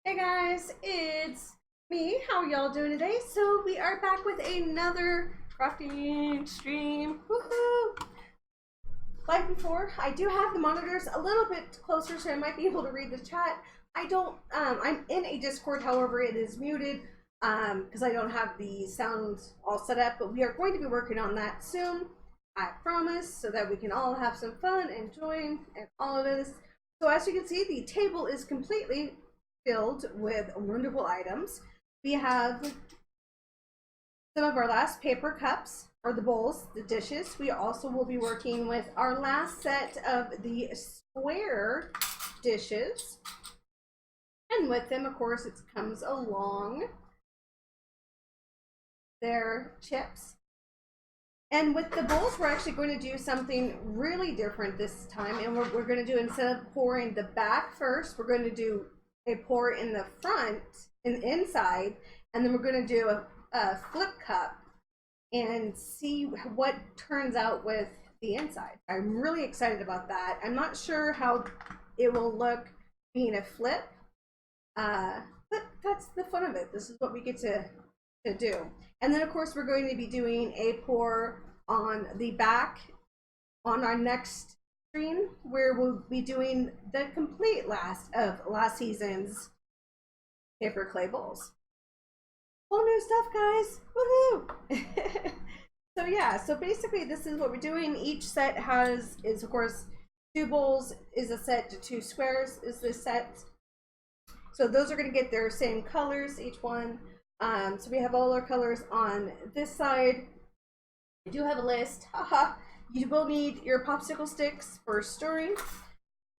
Hey guys, it's me. How are y'all doing today? So we are back with another crafting stream. Woohoo! Like before, I do have the monitors a little bit closer so I might be able to read the chat. I'm in a Discord, however, it is muted because I don't have the sound all set up, but we are going to be working on that soon. I promise, so that we can all have some fun and join and all of this. So as you can see, the table is completely filled with wonderful items. We have some of our last paper cups, or the bowls, the dishes. We also will be working with our last set of the square dishes. And with them, of course, it comes along their chips. And with the bowls, we're actually going to do something really different this time. And we're going to do, instead of pouring the back first, we're going to do a pour in the front, in the inside, and then we're going to do a flip cup and see what turns out with the inside. I'm really excited about that. I'm not sure how it will look being a flip, but that's the fun of it. This is what we get to do. And then of course we're going to be doing a pour on the back on our next stream, where we'll be doing the complete last of last season's paper clay bowls. Whole new stuff, guys. Woohoo! So yeah, so basically this is what we're doing. Each set is of course 2 bowls is a set, 2 squares is this set. So those are going to get their same colors, each one. So we have all our colors on this side. I do have a list. Haha. You will need your popsicle sticks for stirring,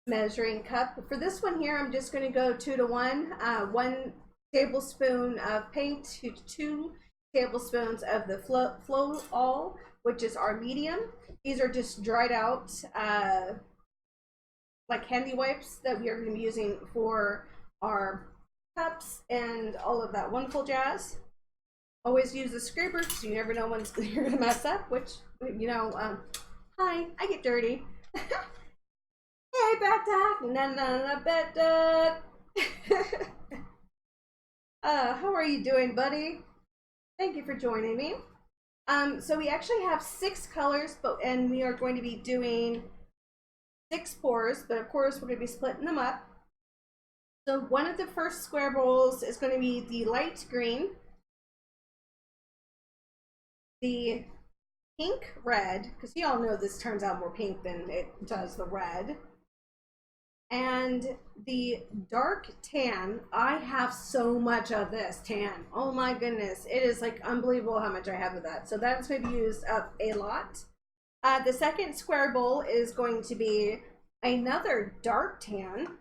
measuring cup. For this one here, I'm just going to go 2 to 1. 1 tablespoon of paint to 2 tablespoons of the flow all, which is our medium. These are just dried out like handy wipes that we are going to be using for our cups and all of that wonderful jazz. Always use a scraper because you never know when you're going to mess up, which, you know, hi, I get dirty. Hey, bad dog. No, bad dog. How are you doing, buddy? Thank you for joining me. So we actually have 6 colors, and we are going to be doing 6 pours, but of course we're going to be splitting them up. So one of the first square bowls is going to be the light green, the pink red, because you all know this turns out more pink than it does the red, and the dark tan. I have so much of this tan. Oh my goodness, it is like unbelievable how much I have of that. So that's going to be used up a lot. The second square bowl is going to be another dark tan,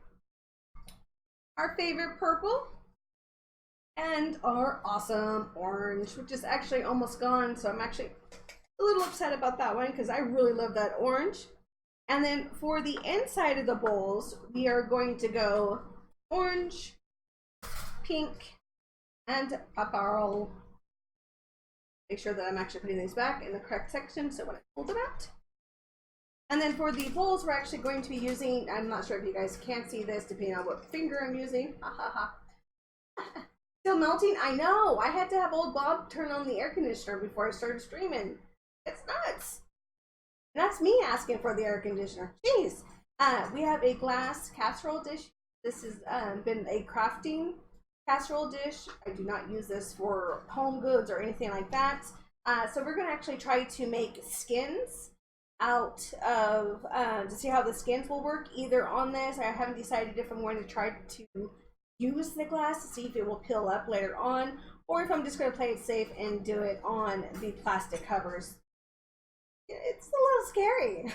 our favorite purple, and our awesome orange, which is actually almost gone, so I'm actually a little upset about that one because I really love that orange. And then for the inside of the bowls, we are going to go orange, pink, and a barrel. Make sure that I'm actually putting these back in the correct section so when I pull them out. And then for the bowls, we're actually going to be using, I'm not sure if you guys can see this depending on what finger I'm using. Ha ha ha. Still melting? I know. I had to have old Bob turn on the air conditioner before I started streaming. It's nuts. And that's me asking for the air conditioner. Jeez. We have a glass casserole dish. This has been a crafting casserole dish. I do not use this for home goods or anything like that. So we're going to actually try to make skins out of, to see how the skins will work either on this. I haven't decided if I'm going to try to use the glass to see if it will peel up later on, or if I'm just going to play it safe and do it on the plastic covers. It's a little scary,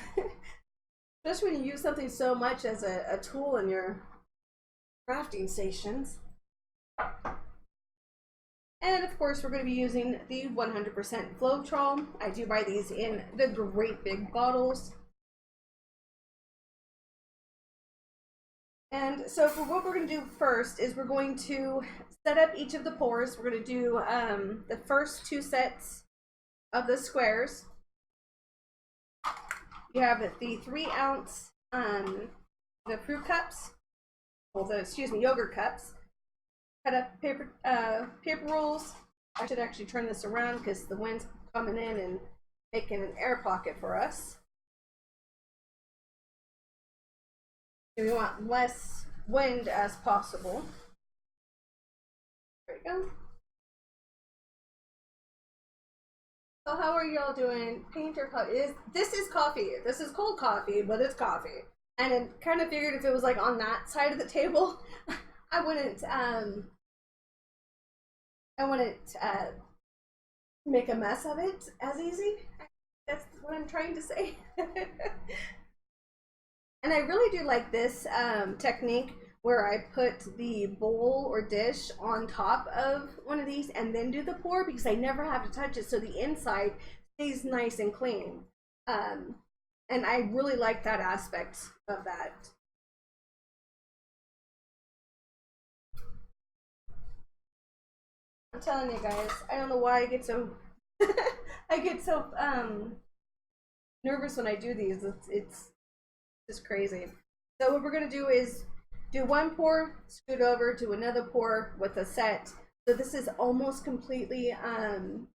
especially when you use something so much as a tool in your crafting stations. And of course, we're going to be using the 100% Floetrol. I do buy these in the great big bottles. And so for what we're going to do first is we're going to set up each of the pours. We're going to do the first 2 sets of the squares. You have the 3-ounce the fruit cups, well, excuse me, yogurt cups. cut up paper rolls. I should actually turn this around because the wind's coming in and making an air pocket for us. We want less wind as possible. There we go. So how are y'all doing? Paint or coffee? This is coffee. This is cold coffee, but it's coffee. And I kind of figured if it was like on that side of the table, I wouldn't make a mess of it as easy. That's what I'm trying to say. And I really do like this technique where I put the bowl or dish on top of one of these and then do the pour, because I never have to touch it, so the inside stays nice and clean. And I really like that aspect of that. I'm telling you guys, I don't know why I get so I get so nervous when I do these. It's just crazy. So what we're gonna do is do one pour, scoot over, do another pour with a set. So this is almost completely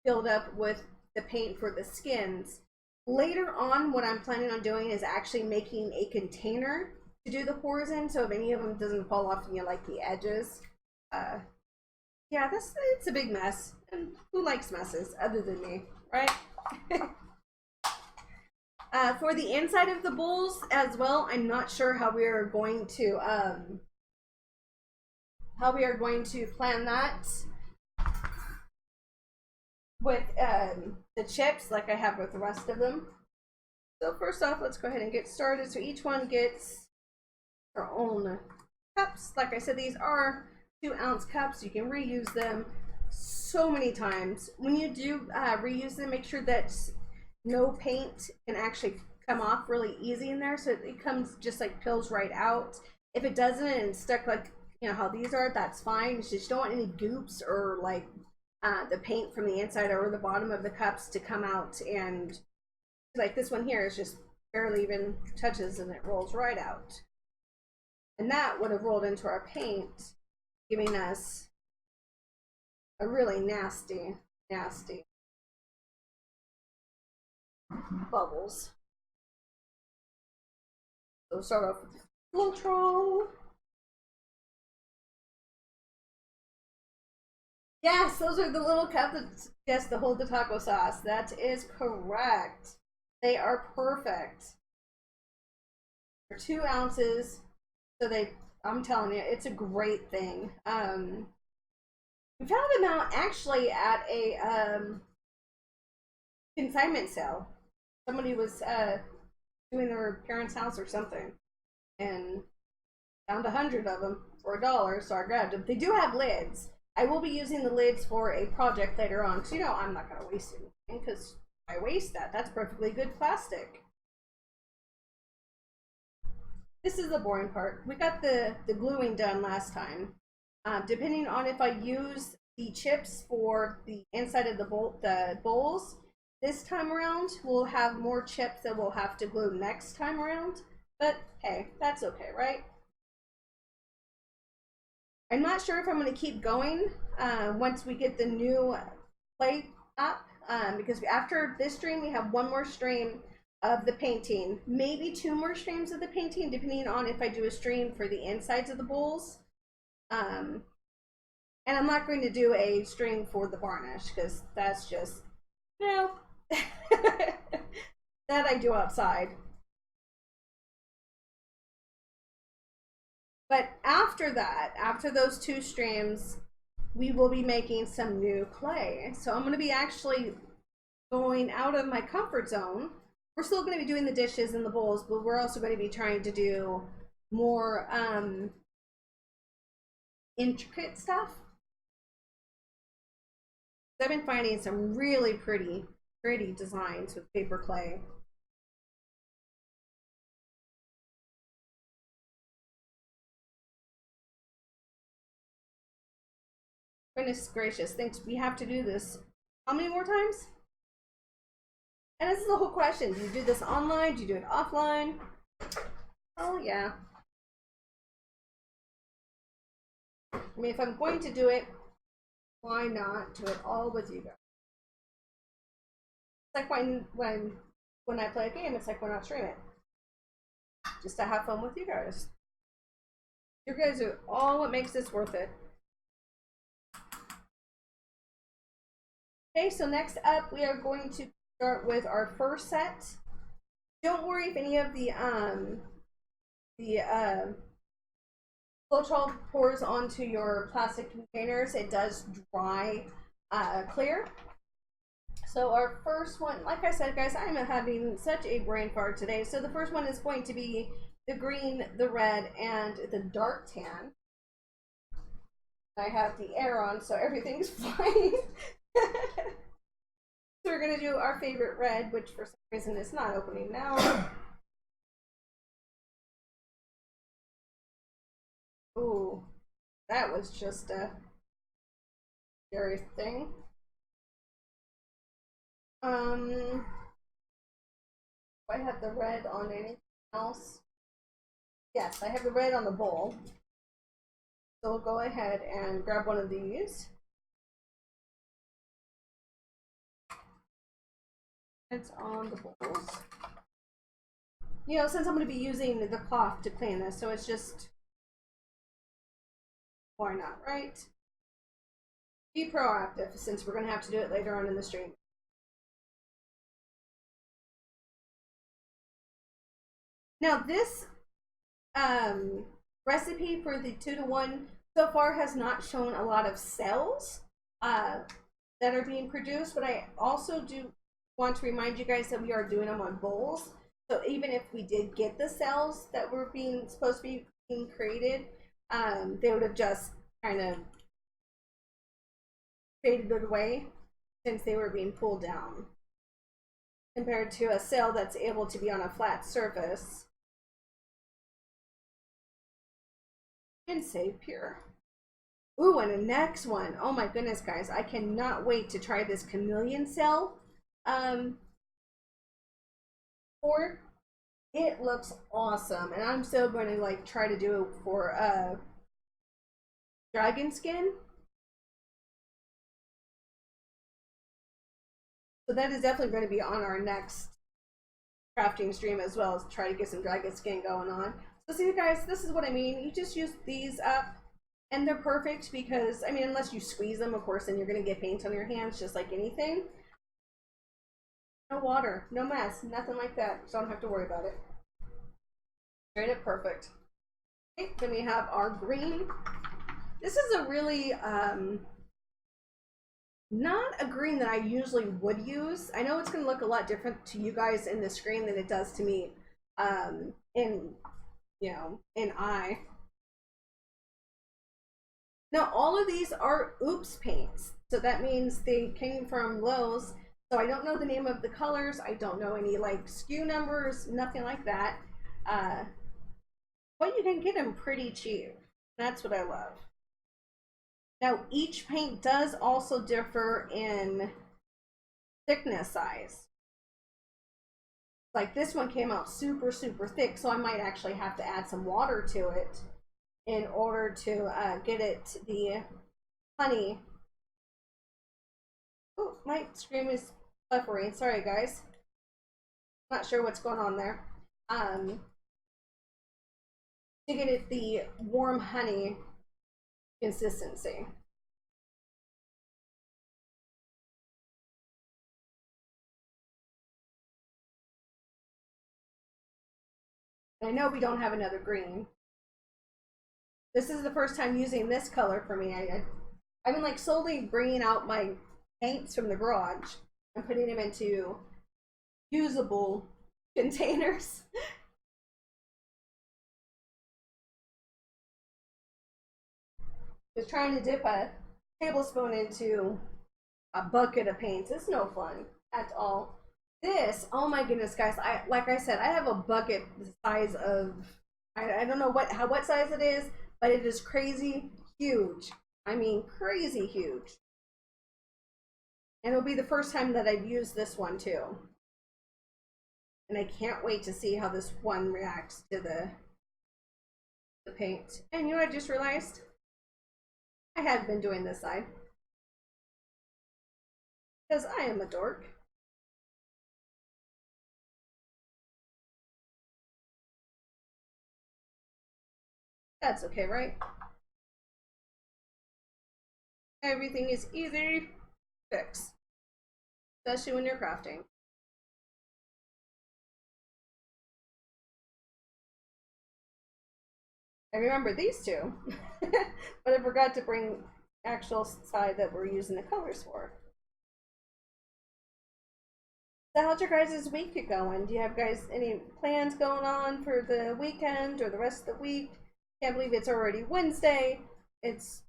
filled up with the paint for the skins. Later on, what I'm planning on doing is actually making a container to do the pours in, so if any of them doesn't fall off, you know, like the edges. Yeah, it's a big mess, and who likes messes other than me, right? For the inside of the bowls as well, I'm not sure how we are going to plan that with the chips like I have with the rest of them. So first off, let's go ahead and get started. So each one gets their own cups. Like I said, these are 2-ounce cups. You can reuse them so many times. When you do reuse them, make sure that no paint can actually come off really easy in there, so it comes just like peels right out. If it doesn't and it's stuck like, you know, how these are, that's fine. You just don't want any goops or like the paint from the inside or the bottom of the cups to come out, and like this one here is just barely even touches and it rolls right out. And that would have rolled into our paint, giving us a really nasty bubbles. So we'll start off with the filtro. Yes, those are the little cups that, yes, to hold the taco sauce. That is correct. They are perfect. They're 2 ounces, so I'm telling you, it's a great thing. We found them out actually at a consignment sale. Somebody was doing their parents' house or something, and found 100 of them for $1, so I grabbed them. They do have lids. I will be using the lids for a project later on, because you know I'm not going to waste anything, because I waste that. That's perfectly good plastic. This is the boring part. We got the gluing done last time. Depending on if I use the chips for the inside of the bowls, this time around we'll have more chips that we'll have to glue next time around. But hey, that's okay, right? I'm not sure if I'm going to keep going once we get the new plate up, because after this stream we have one more stream of the painting, maybe 2 more streams of the painting, depending on if I do a stream for the insides of the bowls. And I'm not going to do a stream for the varnish, because that's just, you know, that I do outside. But after that, after those 2 streams, we will be making some new clay. So I'm going to be actually going out of my comfort zone. We're still going to be doing the dishes and the bowls, but we're also going to be trying to do more intricate stuff. I've been finding some really pretty designs with paper clay. Goodness gracious, thanks. We have to do this. How many more times? And this is the whole question. Do you do this online? Do you do it offline? Oh, yeah. I mean, if I'm going to do it, why not do it all with you guys? It's like when I play a game, it's like when I stream it, just to have fun with you guys. You guys are all what makes this worth it. Okay, so next up we are going to start with our first set. Don't worry if any of the Floetrol pours onto your plastic containers. It does dry clear. So our first one, like I said, guys, I'm having such a brain fart today. So the first one is going to be the green, the red, and the dark tan. I have the air on, so everything's fine. So we're gonna do our favorite red, which for some reason is not opening now. Ooh, that was just a scary thing. Do I have the red on anything else? Yes, I have the red on the bowl. So we'll go ahead and grab one of these. It's on the bowls. You know, since I'm going to be using the cloth to clean this, so it's just, why not, right? Be proactive, since we're going to have to do it later on in the stream. Now this recipe for the 2-to-1 so far has not shown a lot of cells that are being produced, but I also do want to remind you guys that we are doing them on bowls. So even if we did get the cells that were supposed to be being created, they would have just kind of faded away since they were being pulled down, compared to a cell that's able to be on a flat surface and stay pure. Ooh, and the next one, oh my goodness, guys, I cannot wait to try this chameleon cell. For it looks awesome, and I'm still going to like try to do it for dragon skin. So that is definitely going to be on our next crafting stream, as well as try to get some dragon skin going on. So see, guys, this is what I mean. You just use these up, and they're perfect because, I mean, unless you squeeze them, of course, then you're going to get paint on your hands just like anything. No water, no mess, nothing like that, so I don't have to worry about it. Straight up perfect. Okay, then we have our green. This is a really not a green that I usually would use. I know it's going to look a lot different to you guys in the screen than it does to me in eye. Now all of these are oops paints, so that means they came from Lowe's. So I don't know the name of the colors. I don't know any like SKU numbers, nothing like that. But you can get them pretty cheap. That's what I love. Now each paint does also differ in thickness size. Like this one came out super, super thick, so I might actually have to add some water to it in order to get it the honey. Oh, my screen is buffering. Sorry, guys. Not sure what's going on there. To get it the warm honey consistency. I know we don't have another green. This is the first time using this color for me. I've been like slowly bringing out my paints from the garage and putting them into usable containers. Just trying to dip a tablespoon into a bucket of paints. It's no fun at all. This, oh my goodness, guys! Like I said, I have a bucket the size of I don't know what size it is, but it is crazy huge. I mean, crazy huge. And it'll be the first time that I've used this one too. And I can't wait to see how this one reacts to the paint. And you know what I just realized? I had been doing this side because I am a dork. That's okay, right? Everything is easy to fix, especially when you're crafting. I remember these two, but I forgot to bring actual side that we're using the colors for. So how's your guys' week going? Do you have guys any plans going on for the weekend or the rest of the week? Can't believe it's already Wednesday. It's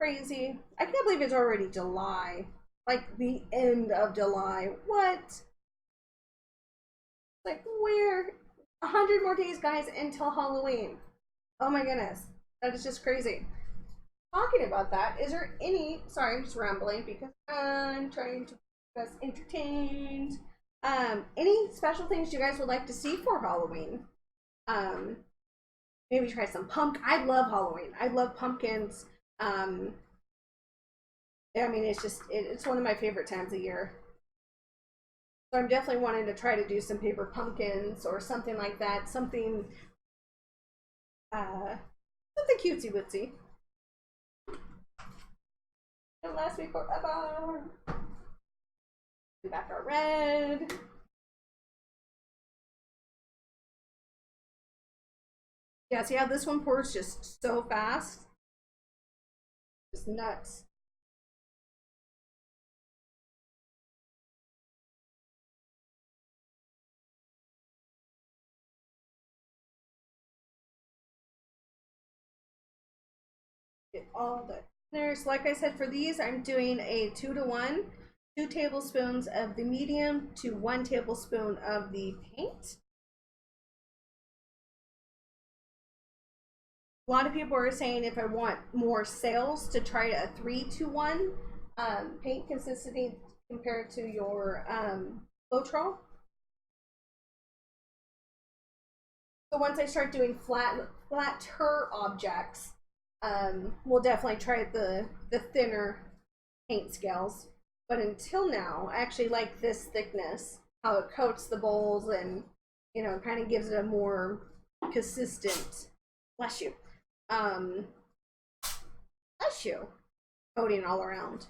crazy. I can't believe it's already July. Like the end of July. What? Like we're 100 more days, guys, until Halloween. Oh my goodness. That is just crazy. Talking about that, is there any, sorry, I'm just rambling because I'm trying to keep us entertained. Any special things you guys would like to see for Halloween? Um, Maybe try some I love Halloween. I love pumpkins. I mean, it's just, it's one of my favorite times of year. So I'm definitely wanting to try to do some paper pumpkins or something like that. Something cutesy wootsy. It'll last me forever. Do back our red. Yeah, see how this one pours just so fast? Just nuts. Get all the thinners. Like I said, for these, I'm doing a 2-to-1. 2 tablespoons of the medium to 1 tablespoon of the paint. A lot of people are saying if I want more sales to try a 3-to-1 paint consistency compared to your Floetrol. So once I start doing flatter objects, we'll definitely try the thinner paint scales. But until now, I actually like this thickness, how it coats the bowls and, you know, kind of gives it a more consistent, bless you, um, bless you, coating all around.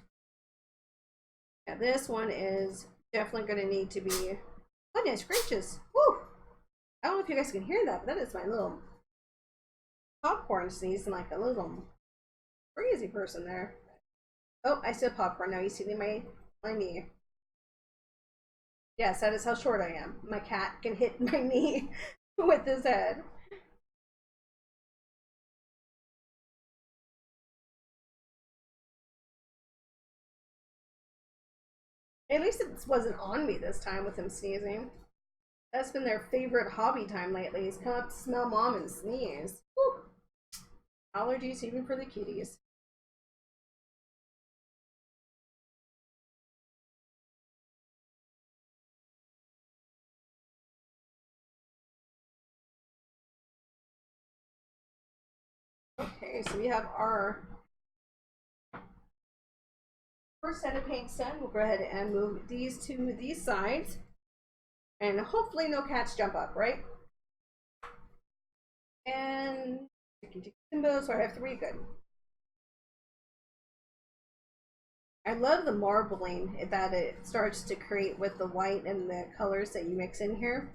Yeah, this one is definitely going to need to be, goodness gracious, woo! I don't know if you guys can hear that, but that is my little popcorn sneezing like a little crazy person there. Oh, I said popcorn. Now you see my knee. Yes, that is how short I am. My cat can hit my knee with his head. At least it wasn't on me this time with him sneezing. That's been their favorite hobby time lately, is come up, smell mom, and sneeze. Whew. Allergies even for the kitties. Okay, so we have our first set of paints done. We'll go ahead and move these to these sides. And hopefully no cats jump up, right? And Timbo, so I have 3 good. I love the marbling that it starts to create with the white and the colors that you mix in here.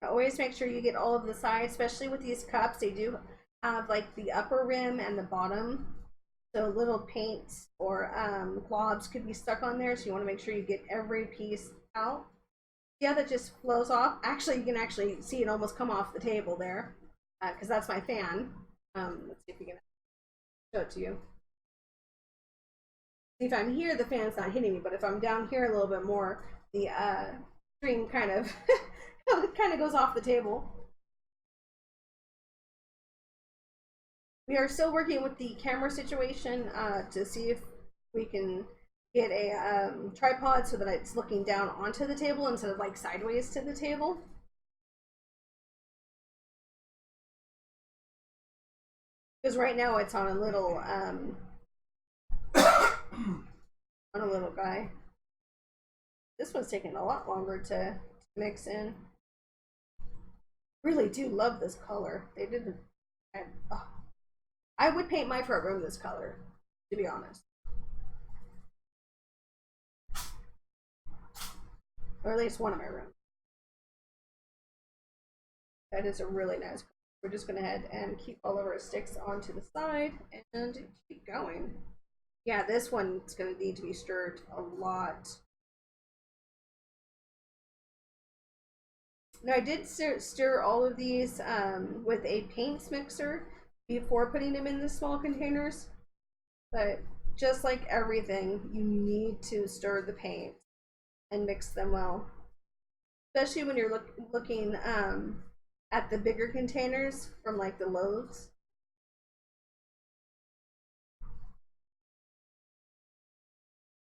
Always make sure you get all of the sides, especially with these cups. They do have like the upper rim and the bottom. So little paints or globs could be stuck on there. So you want to make sure you get every piece out. Yeah, that just flows off. Actually, you can actually see it almost come off the table there because that's my fan. Let's see if we can show it to you. See, if I'm here, the fan's not hitting me, but if I'm down here a little bit more, the string kind of kind of goes off the table. We are still working with the camera situation to see if we can get a tripod so that it's looking down onto the table instead of like sideways to the table. Because right now it's on a little on a little guy. This one's taking a lot longer to mix in. Really do love this color. They did. Oh, I would paint my front room this color, to be honest. Or at least one of my rooms. That is a really nice color. We're just going to head and keep all of our sticks onto the side and keep going. Yeah, this one's going to need to be stirred a lot. Now, I did stir all of these with a paints mixer before putting them in the small containers. But just like everything, you need to stir the paint and mix them well. Especially when you're looking at the bigger containers from like the Lowe's.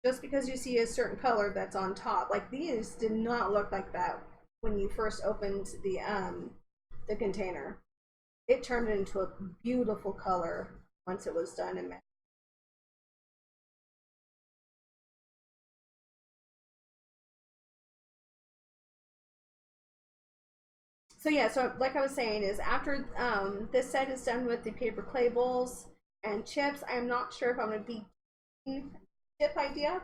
Just because you see a certain color that's on top, like these did not look like that when you first opened the container. It turned into a beautiful color once it was done and mixed. So yeah, so like I was saying, is after this set is done with the paper clay bowls and chips, I'm not sure if I'm going to be chip idea.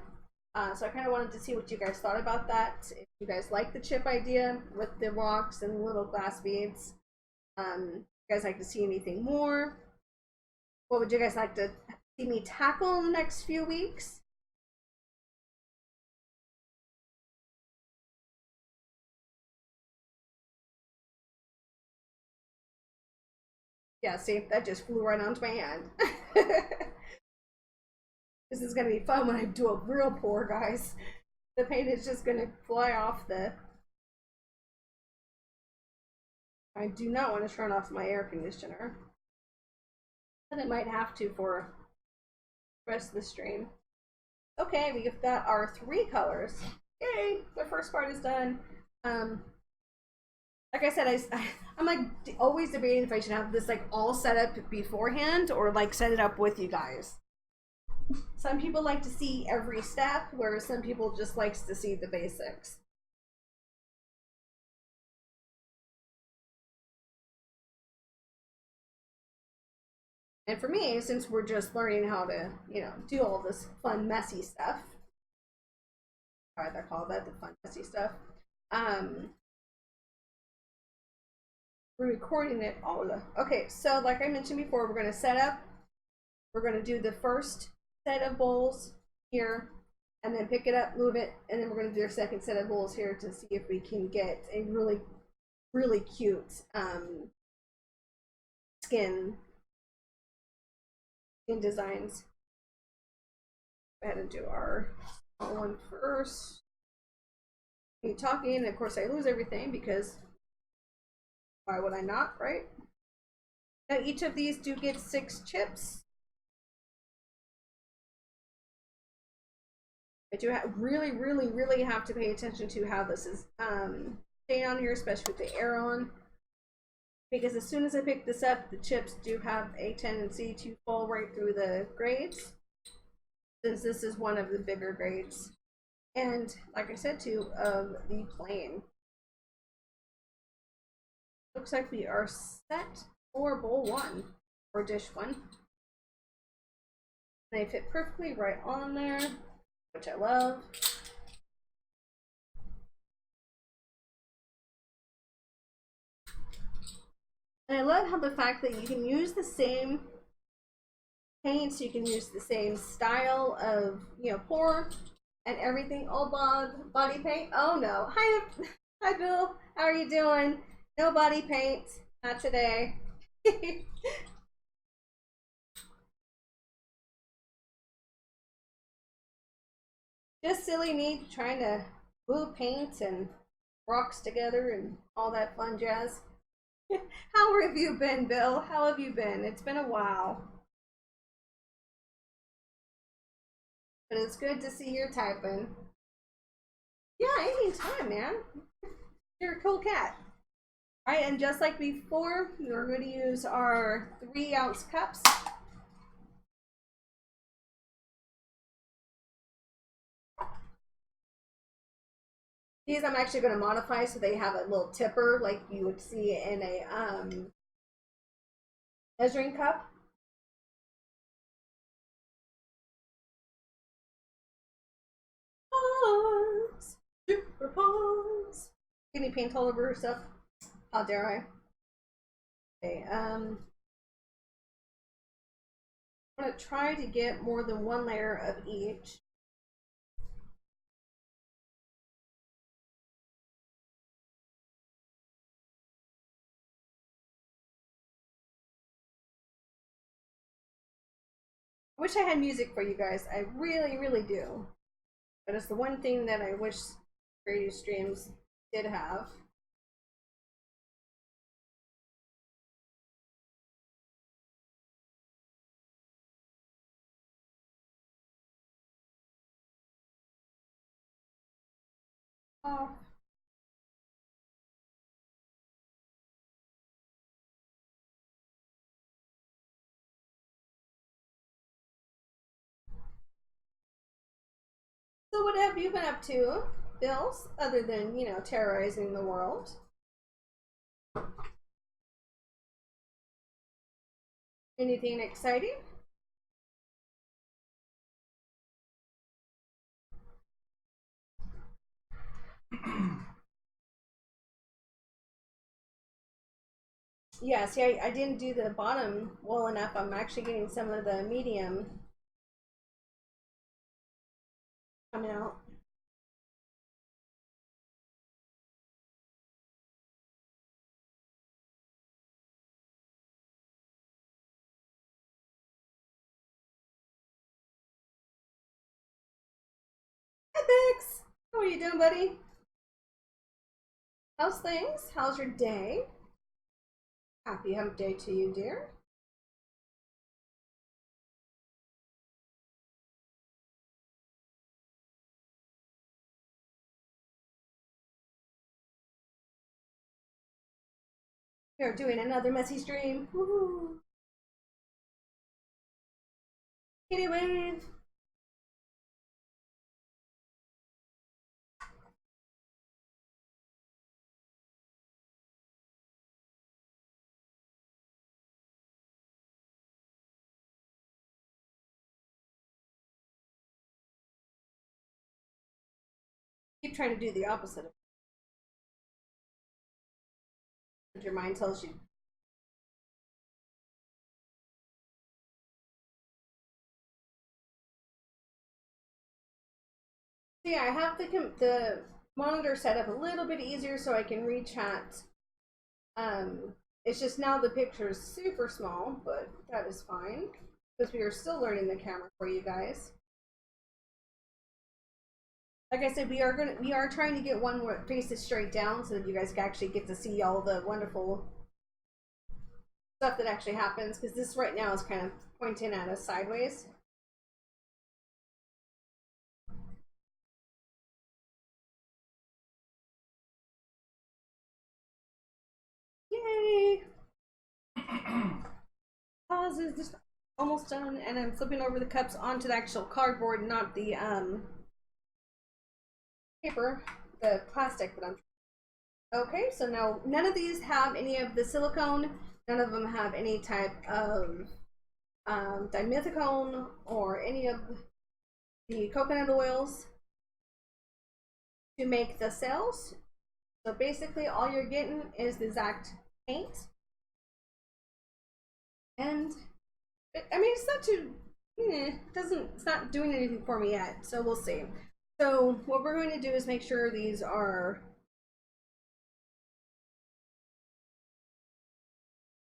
So I kind of wanted to see what you guys thought about that. If you guys like the chip idea with the rocks and the little glass beads, you guys like to see anything more? What would you guys like to see me tackle in the next few weeks? Yeah, see, that just flew right onto my hand. This is going to be fun when I do a real pour, guys. The paint is just going to fly off the... I do not want to turn off my air conditioner. But I might have to for the rest of the stream. Okay, we've got our 3 colors. Yay! The first part is done. Like I said, I'm like always debating if I should have this like all set up beforehand or like set it up with you guys. Some people like to see every step, whereas some people just likes to see the basics. And for me, since we're just learning how to, do all this fun, messy stuff, I call that the fun, messy stuff. We're recording it all. Okay, so like I mentioned before, we're going to set up. We're going to do the first set of bowls here, and then pick it up, move it, and then we're going to do our second set of bowls here to see if we can get a really, really cute skin designs. Go ahead and do our one first. Me talking, and of course I lose everything because why would I not, right? Now each of these do get 6 chips. But you really, really, really have to pay attention to how this is staying on here, especially with the air on. Because as soon as I pick this up, the chips do have a tendency to fall right through the grades, since this is one of the bigger grades. And like I said too, of the plane. Looks like we are set for bowl 1, or dish 1. They fit perfectly right on there, which I love. And I love how the fact that you can use the same paints, you can use the same style of, pour and everything. Oh, Bob, body paint? Oh no. Hi, Bill. How are you doing? No body paint. Not today. Just silly me trying to glue paint and rocks together and all that fun jazz. How have you been, Bill? How have you been? It's been a while. but it's good to see you're typing. Yeah, anytime, man. You're a cool cat. All right, and just like before, we're going to use our 3-ounce cups. These I'm actually going to modify so they have a little tipper like you would see in a measuring cup. Paws, super paws. Any paint all over her stuff? How dare I? Okay, I'm going to try to get more than one layer of each. I wish I had music for you guys. I really, really do. But it's the one thing that I wish radio streams did have. Oh. So what have you been up to, Bills, other than, you know, terrorizing the world? Anything exciting? Yeah, see, I didn't do the bottom well enough. I'm actually getting some of the medium coming out. Hi, Bix! How are you doing, buddy? How's things? How's your day? Happy hump day to you, dear. We are doing another messy stream. Woohoo! Kitty wave! Keep trying to do the opposite of what your mind tells you. So yeah, I have the monitor set up a little bit easier so I can read chat. It's just now the picture is super small, but that is fine because we are still learning the camera for you guys. Like I said, we are trying to get one where it faces straight down so that you guys can actually get to see all the wonderful stuff that actually happens, because this right now is kind of pointing at us sideways. Yay! Paws is just almost done, and I'm flipping over the cups onto the actual cardboard, not the paper, the plastic that I'm. Okay, so now none of these have any of the silicone. None of them have any type of dimethicone or any of the coconut oils to make the cells. So basically all you're getting is the exact paint. And I mean, it's not too, it's not doing anything for me yet. So we'll see. So what we're going to do is make sure these are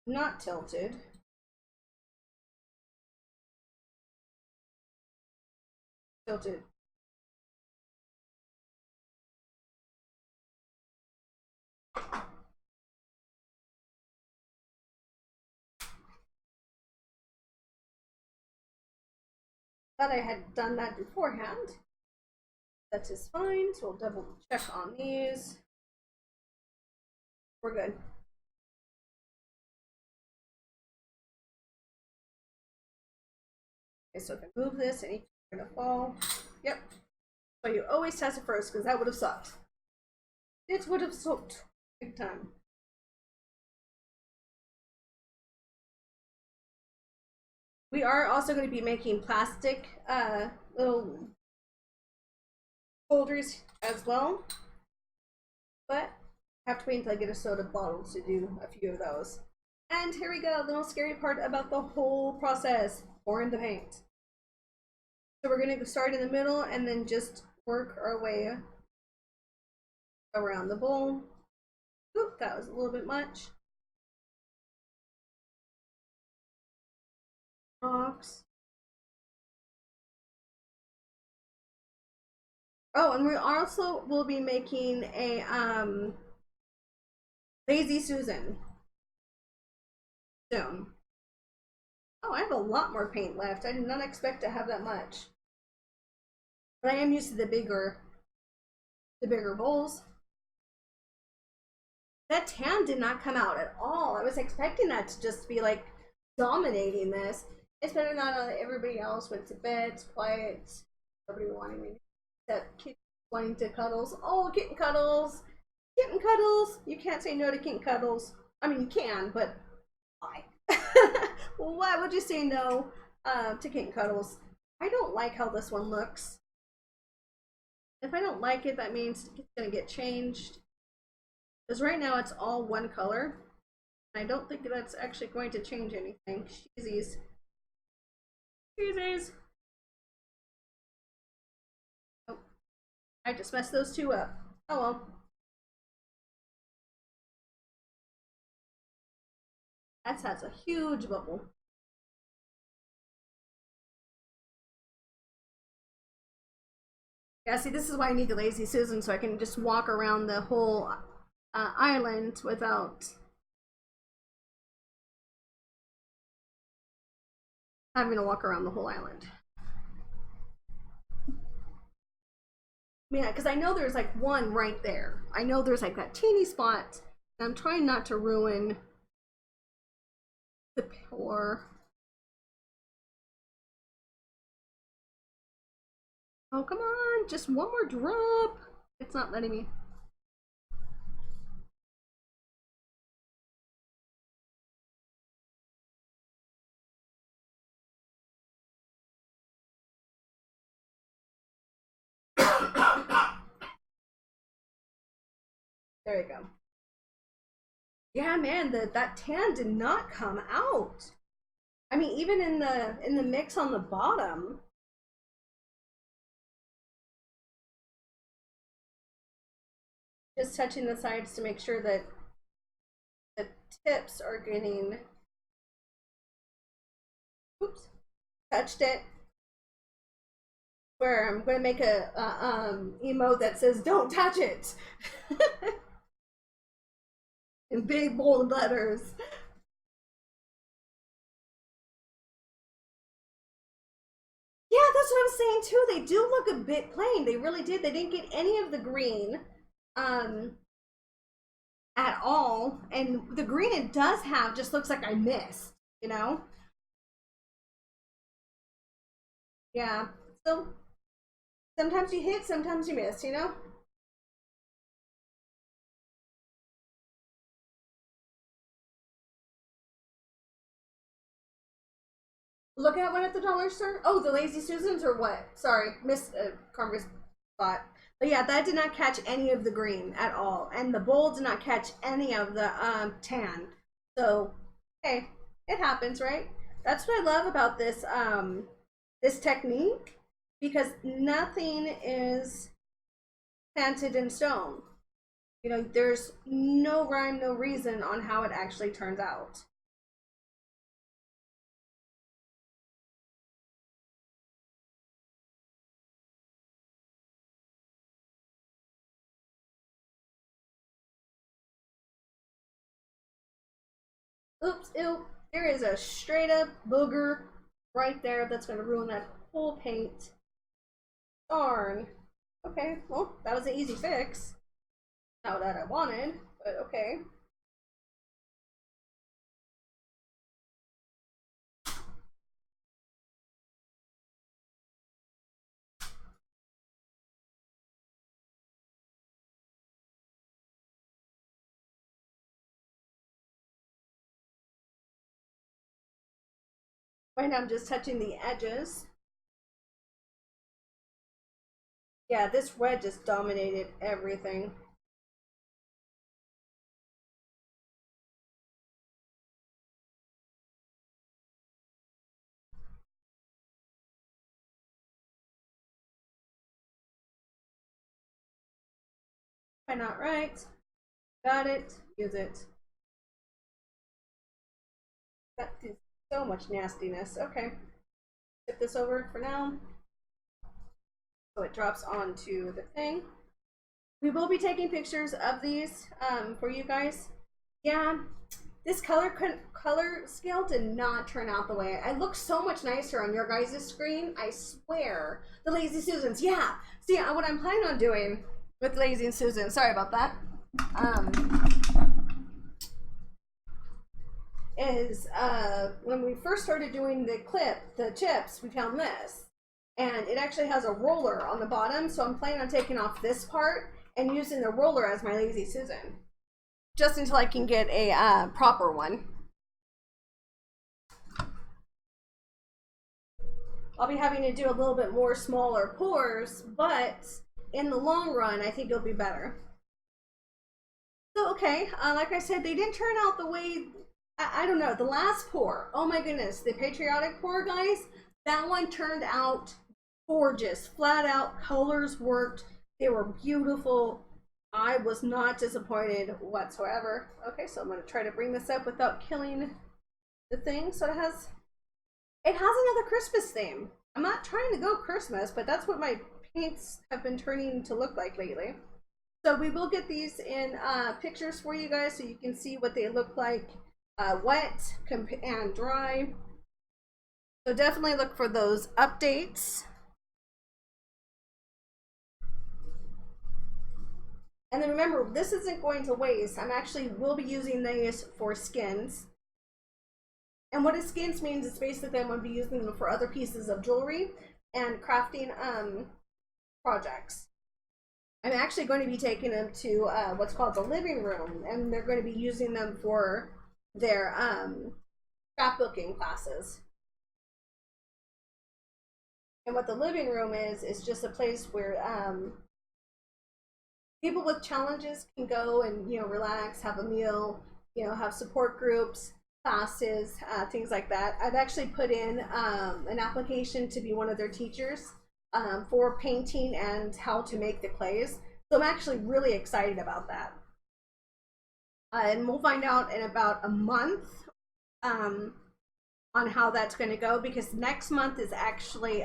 not tilted. Tilted. thought I had done that beforehand. That is fine, so we'll double check on these. We're good. Okay, so if I move this, and it's gonna fall. Yep. So you always test it first, because that would have sucked. It would have sucked big time. We are also going to be making plastic little holders as well, but I have to wait until I get a soda bottle to do a few of those. And here we go, the most scary part about the whole process, pouring the paint. So we're going to start in the middle and then just work our way around the bowl. Oop, that was a little bit much. Box. Oh, and we also will be making a Lazy Susan soon. Oh, I have a lot more paint left. I did not expect to have that much. But I am used to the bigger bowls. That tan did not come out at all. I was expecting that to just be like dominating this. It's better not on everybody else went to bed, it's quiet. Nobody wanting me except kids wanting to cuddles. Oh, kitten cuddles! Kitten cuddles! You can't say no to kitten cuddles. I mean, you can, but why? Why would you say no to kitten cuddles? I don't like how this one looks. If I don't like it, that means it's gonna get changed. Because right now it's all one color. I don't think that's actually going to change anything. Cheesies. Cheesies. Oh, I just messed those two up. Oh well. That has a huge bubble. Yeah, see, this is why I need the Lazy Susan, so I can just walk around the whole island without having to walk around the whole island. Yeah, because I know there's like one right there. I know there's like that teeny spot. And I'm trying not to ruin the pour. Oh, come on, just one more drop. It's not letting me. There you go. Yeah, man, that tan did not come out. I mean, even in the mix on the bottom. Just touching the sides to make sure that the tips are getting. Oops, touched it. Where I'm going to make a emote that says "Don't touch it" in big bold letters. Yeah, that's what I'm saying too. They do look a bit plain. They really did. They didn't get any of the green um, at all, and the green it does have just looks like I missed. You know? Yeah. So sometimes you hit, sometimes you miss. You know? Look at one at the dollar store. Oh, the Lazy Susans or what? Sorry, missed Congress spot. But yeah, that did not catch any of the green at all, and the bowl did not catch any of the tan. So, hey, it happens, right? That's what I love about this technique, because nothing is planted in stone. You know, there's no rhyme, no reason on how it actually turns out. Oops, ew. There is a straight up booger right there that's going to ruin that full paint. Darn. Okay, well, that was an easy fix. Not what I wanted, but okay. Right now I'm just touching the edges. Yeah, this red just dominated everything. Why not right? Got it. Use it. That is so much nastiness. Okay. Tip this over for now. So it drops onto the thing. We will be taking pictures of these for you guys. Yeah, this color scale did not turn out the way. It looks so much nicer on your guys' screen. I swear. The Lazy Susans, yeah. See, what I'm planning on doing with Lazy and Susan, sorry about that, is when we first started doing the chips, we found this. And it actually has a roller on the bottom, so I'm planning on taking off this part and using the roller as my Lazy Susan. Just until I can get a proper one. I'll be having to do a little bit more smaller pours, but in the long run, I think it'll be better. So, okay, like I said, they didn't turn out the way, I don't know, the last pour, oh my goodness, the patriotic pour, guys, that one turned out gorgeous. Flat out, colors worked, they were beautiful. I was not disappointed whatsoever. Okay, so I'm going to try to bring this up without killing the thing. So it has another Christmas theme. I'm not trying to go Christmas, but that's what my paints have been turning to look like lately. So we will get these in pictures for you guys so you can see what they look like wet and dry. So definitely look for those updates. And then remember, this isn't going to waste. I'm actually will be using these for skins. And what a skins means is basically I'm going to be using them for other pieces of jewelry and crafting projects. I'm actually going to be taking them to what's called the living room, and they're going to be using them for their scrapbooking classes. And what the living room is just a place where people with challenges can go and relax, have a meal, have support groups, classes, things like that. I've actually put in an application to be one of their teachers for painting and how to make the clays. So I'm actually really excited about that. And we'll find out in about a month on how that's going to go, because next month is actually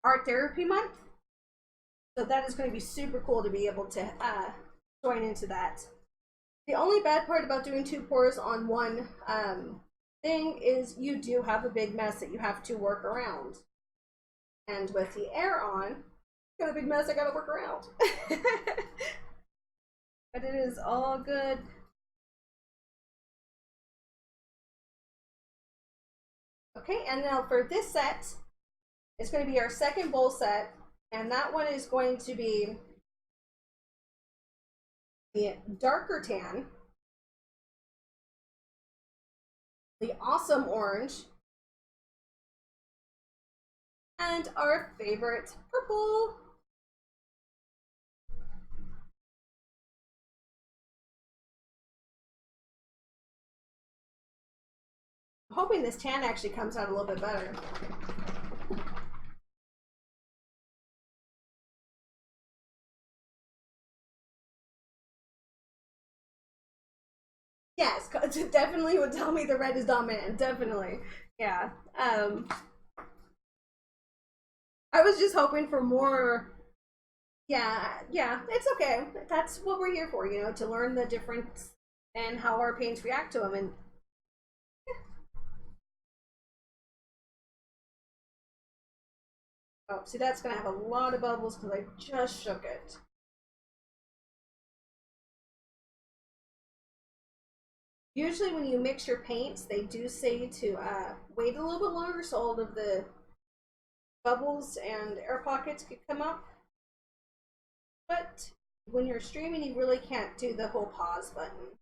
art therapy month. So that is going to be super cool to be able to join into that. The only bad part about doing two pours on one thing is you do have a big mess that you have to work around. And with the air on, got a big mess I gotta work around. But it is all good. Okay, and now for this set, it's going to be our second bowl set. And that one is going to be the darker tan, the awesome orange, and our favorite purple. I'm hoping this tan actually comes out a little bit better. Yes, it definitely would tell me the red is dominant. Definitely. Yeah. I was just hoping for more. Yeah, it's okay. That's what we're here for, to learn the difference and how our paints react to them. And Oh, see, that's gonna have a lot of bubbles because I just shook it. Usually when you mix your paints, they do say to wait a little bit longer so all of the bubbles and air pockets could come up. But when you're streaming, you really can't do the whole pause button.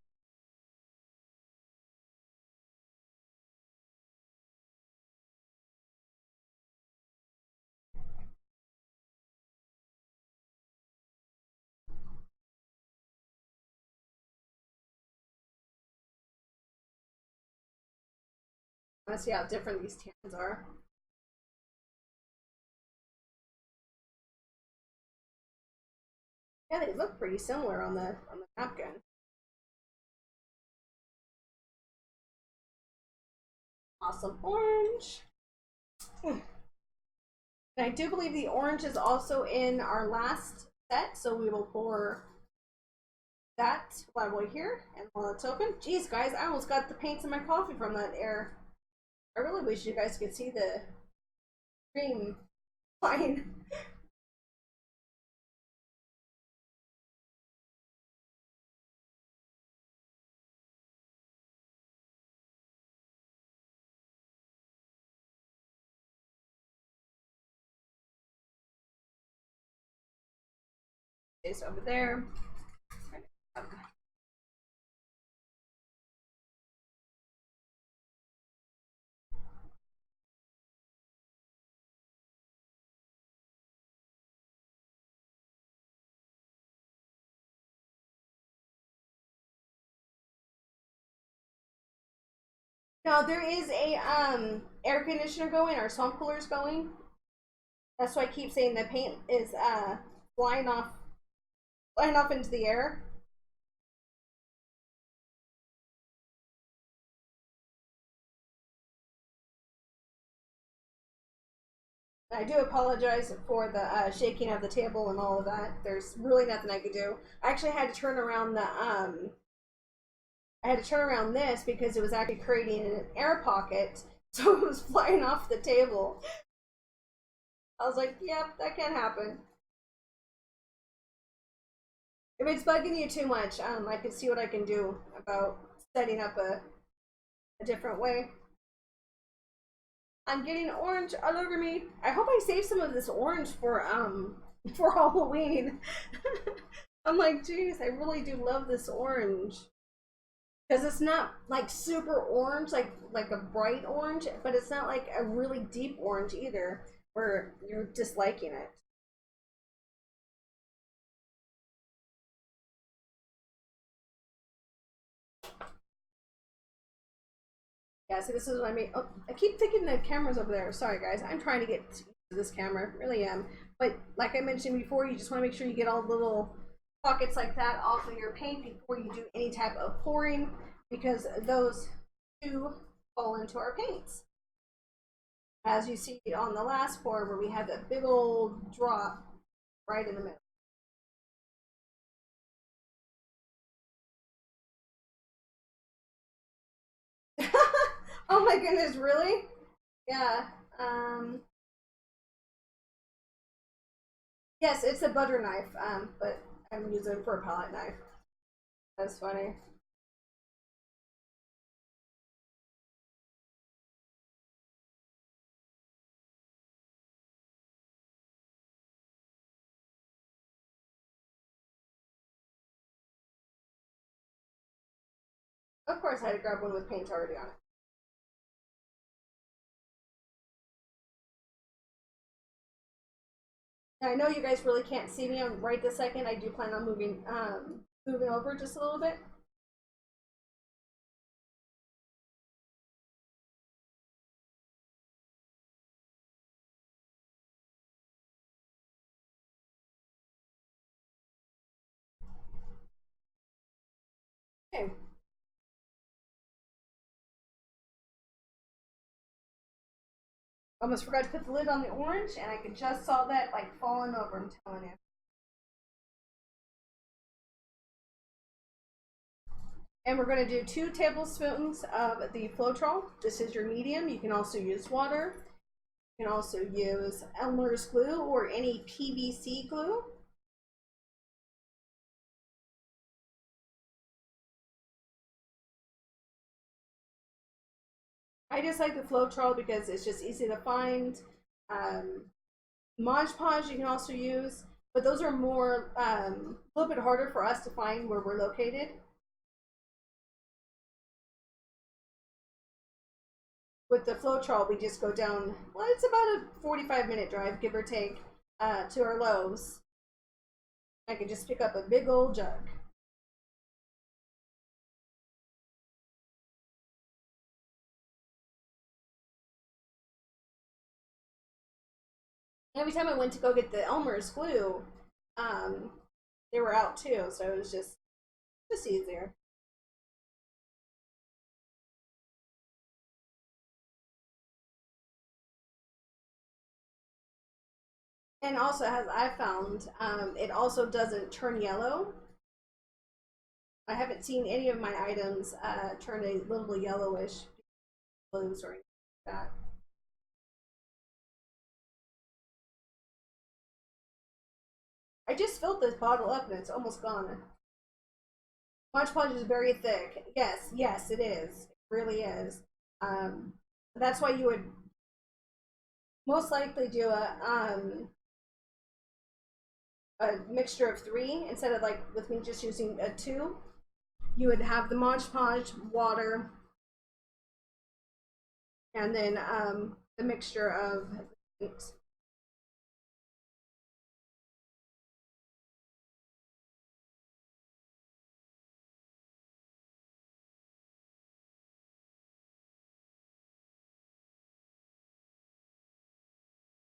I want to see how different these tans are. Yeah, they look pretty similar on the napkin. Awesome orange. And I do believe the orange is also in our last set, so we will pour that while we're here and while it's open. Jeez, guys, I almost got the paints in my coffee from that air. I really wish you guys could see the cream flying. Is over there. No, there is a air conditioner going. Our swamp cooler is going. That's why I keep saying the paint is flying off into the air. I do apologize for the shaking of the table and all of that. There's really nothing I could do. I actually had to turn around the I had to turn around this because it was actually creating an air pocket, so it was flying off the table. I was like, "Yep, that can happen." If it's bugging you too much, I can see what I can do about setting up a different way. I'm getting orange all over me. I hope I save some of this orange for Halloween. I'm like, geez, I really do love this orange because it's not like super orange, like a bright orange, but it's not like a really deep orange either, where you're disliking it. Yeah, see, this is what I mean. Oh, I keep thinking the camera's over there. Sorry, guys. I'm trying to get to this camera. Really am. But like I mentioned before, you just want to make sure you get all the little pockets like that off of your paint before you do any type of pouring, because those do fall into our paints. As you see on the last pour where we had that big old drop right in the middle. Oh my goodness, really? Yeah. Um, yes, it's a butter knife, but I'm using it for a palette knife. That's funny. Of course, I had to grab one with paint already on it. Now, I know you guys really can't see me on right this second. I do plan on moving over just a little bit. Okay. Almost forgot to put the lid on the orange, and I could just saw that like falling over. I'm telling you. And we're going to do 2 tablespoons of the Floetrol. This is your medium. You can also use water. You can also use Elmer's glue or any PVC glue. I just like the Floetrol because it's just easy to find. Um, Mod Podge you can also use, but those are more a little bit harder for us to find where we're located. With the Floetrol, we just go down. Well, it's about a 45-minute drive, give or take, to our Lowe's. I can just pick up a big old jug. Every time I went to go get the Elmer's glue, um, they were out too, so it was just easier. And also, as I found, it also doesn't turn yellow. I haven't seen any of my items turn a little yellowish blues or anything like that. I just filled this bottle up and it's almost gone. Mod Podge is very thick. Yes, yes, it is. It really is. Um, that's why you would most likely do a mixture of three instead of like with me just using a two. You would have the Mod Podge, water, and then the mixture of things.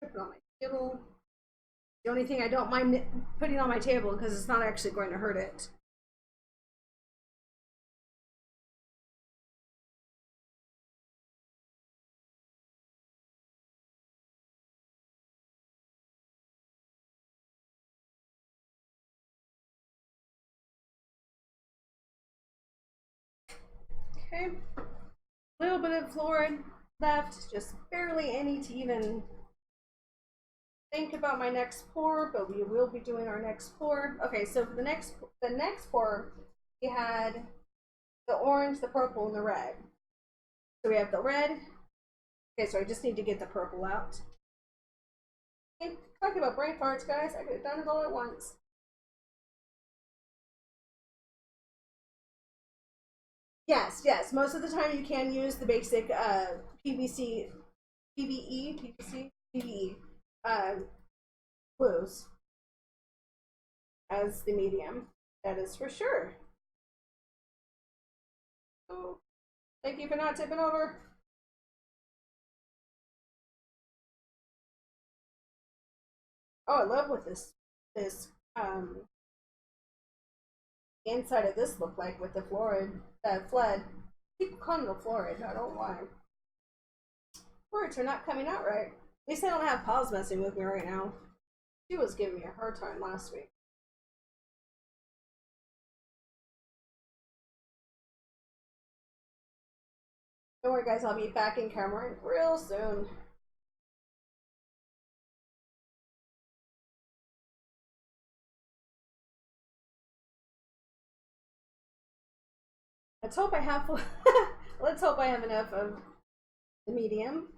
Put it on my table. The only thing I don't mind putting on my table because it's not actually going to hurt it. Okay, a little bit of fluoride left, just barely any to even think about my next pour, but we will be doing our next pour. Okay, so for the next pour, we had the orange, the purple, and the red. So we have the red. Okay, so I just need to get the purple out. Okay, talking about brain farts, guys. I could have done it all at once. Yes, yes. Most of the time, you can use the basic PVC, PVE, PVC, PVE uh, glues as the medium. That is for sure. Oh, thank you for not tipping over. Oh, I love what this inside of this look like with the fluoride that fled. People call it a fluoride. I don't know why. Words are not coming out right. At least I don't have Paws messing with me right now. She was giving me a hard time last week. Don't worry, guys. I'll be back in camera real soon. Let's hope I have. Let's hope I have enough of the medium.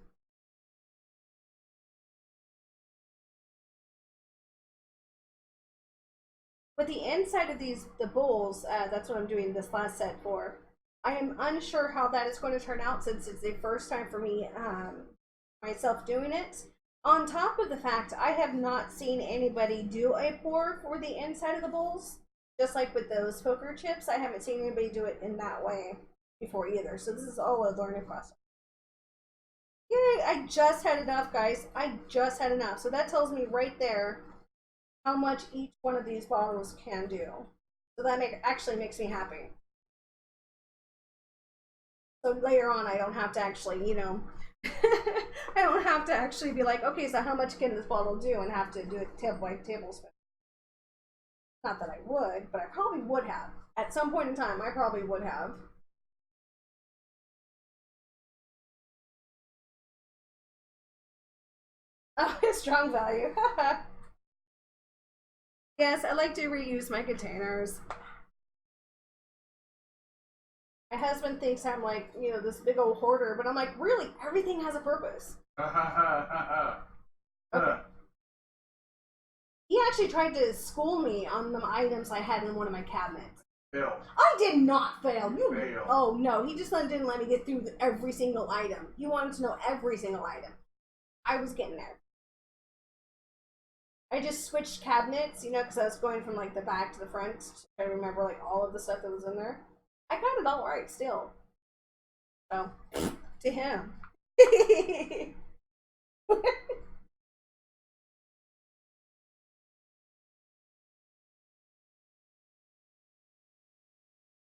With the inside of the bowls, that's what I'm doing this last set for. I am unsure how that is going to turn out since it's the first time for me myself doing it. On top of the fact, I have not seen anybody do a pour for the inside of the bowls. Just like with those poker chips, I haven't seen anybody do it in that way before either. So this is all a learning process. Yay, I just had enough, guys. I just had enough. So that tells me right there how much each one of these bottles can do. So that actually makes me happy. So later on, I don't have to actually, I don't have to actually be like, okay, so how much can this bottle do, and have to do it by tablespoon. Not that I would, but I probably would have. At some point in time, I probably would have. Oh, it's strong value. Yes, I like to reuse my containers. My husband thinks I'm like, this big old hoarder, but I'm like, really, everything has a purpose. Okay. He actually tried to school me on the items I had in one of my cabinets. Failed. I did not fail. You Failed. Oh no, he just didn't let me get through every single item. He wanted to know every single item. I was getting there. I just switched cabinets, because I was going from like the back to the front to try to remember like all of the stuff that was in there. I got it all right still. So, to him.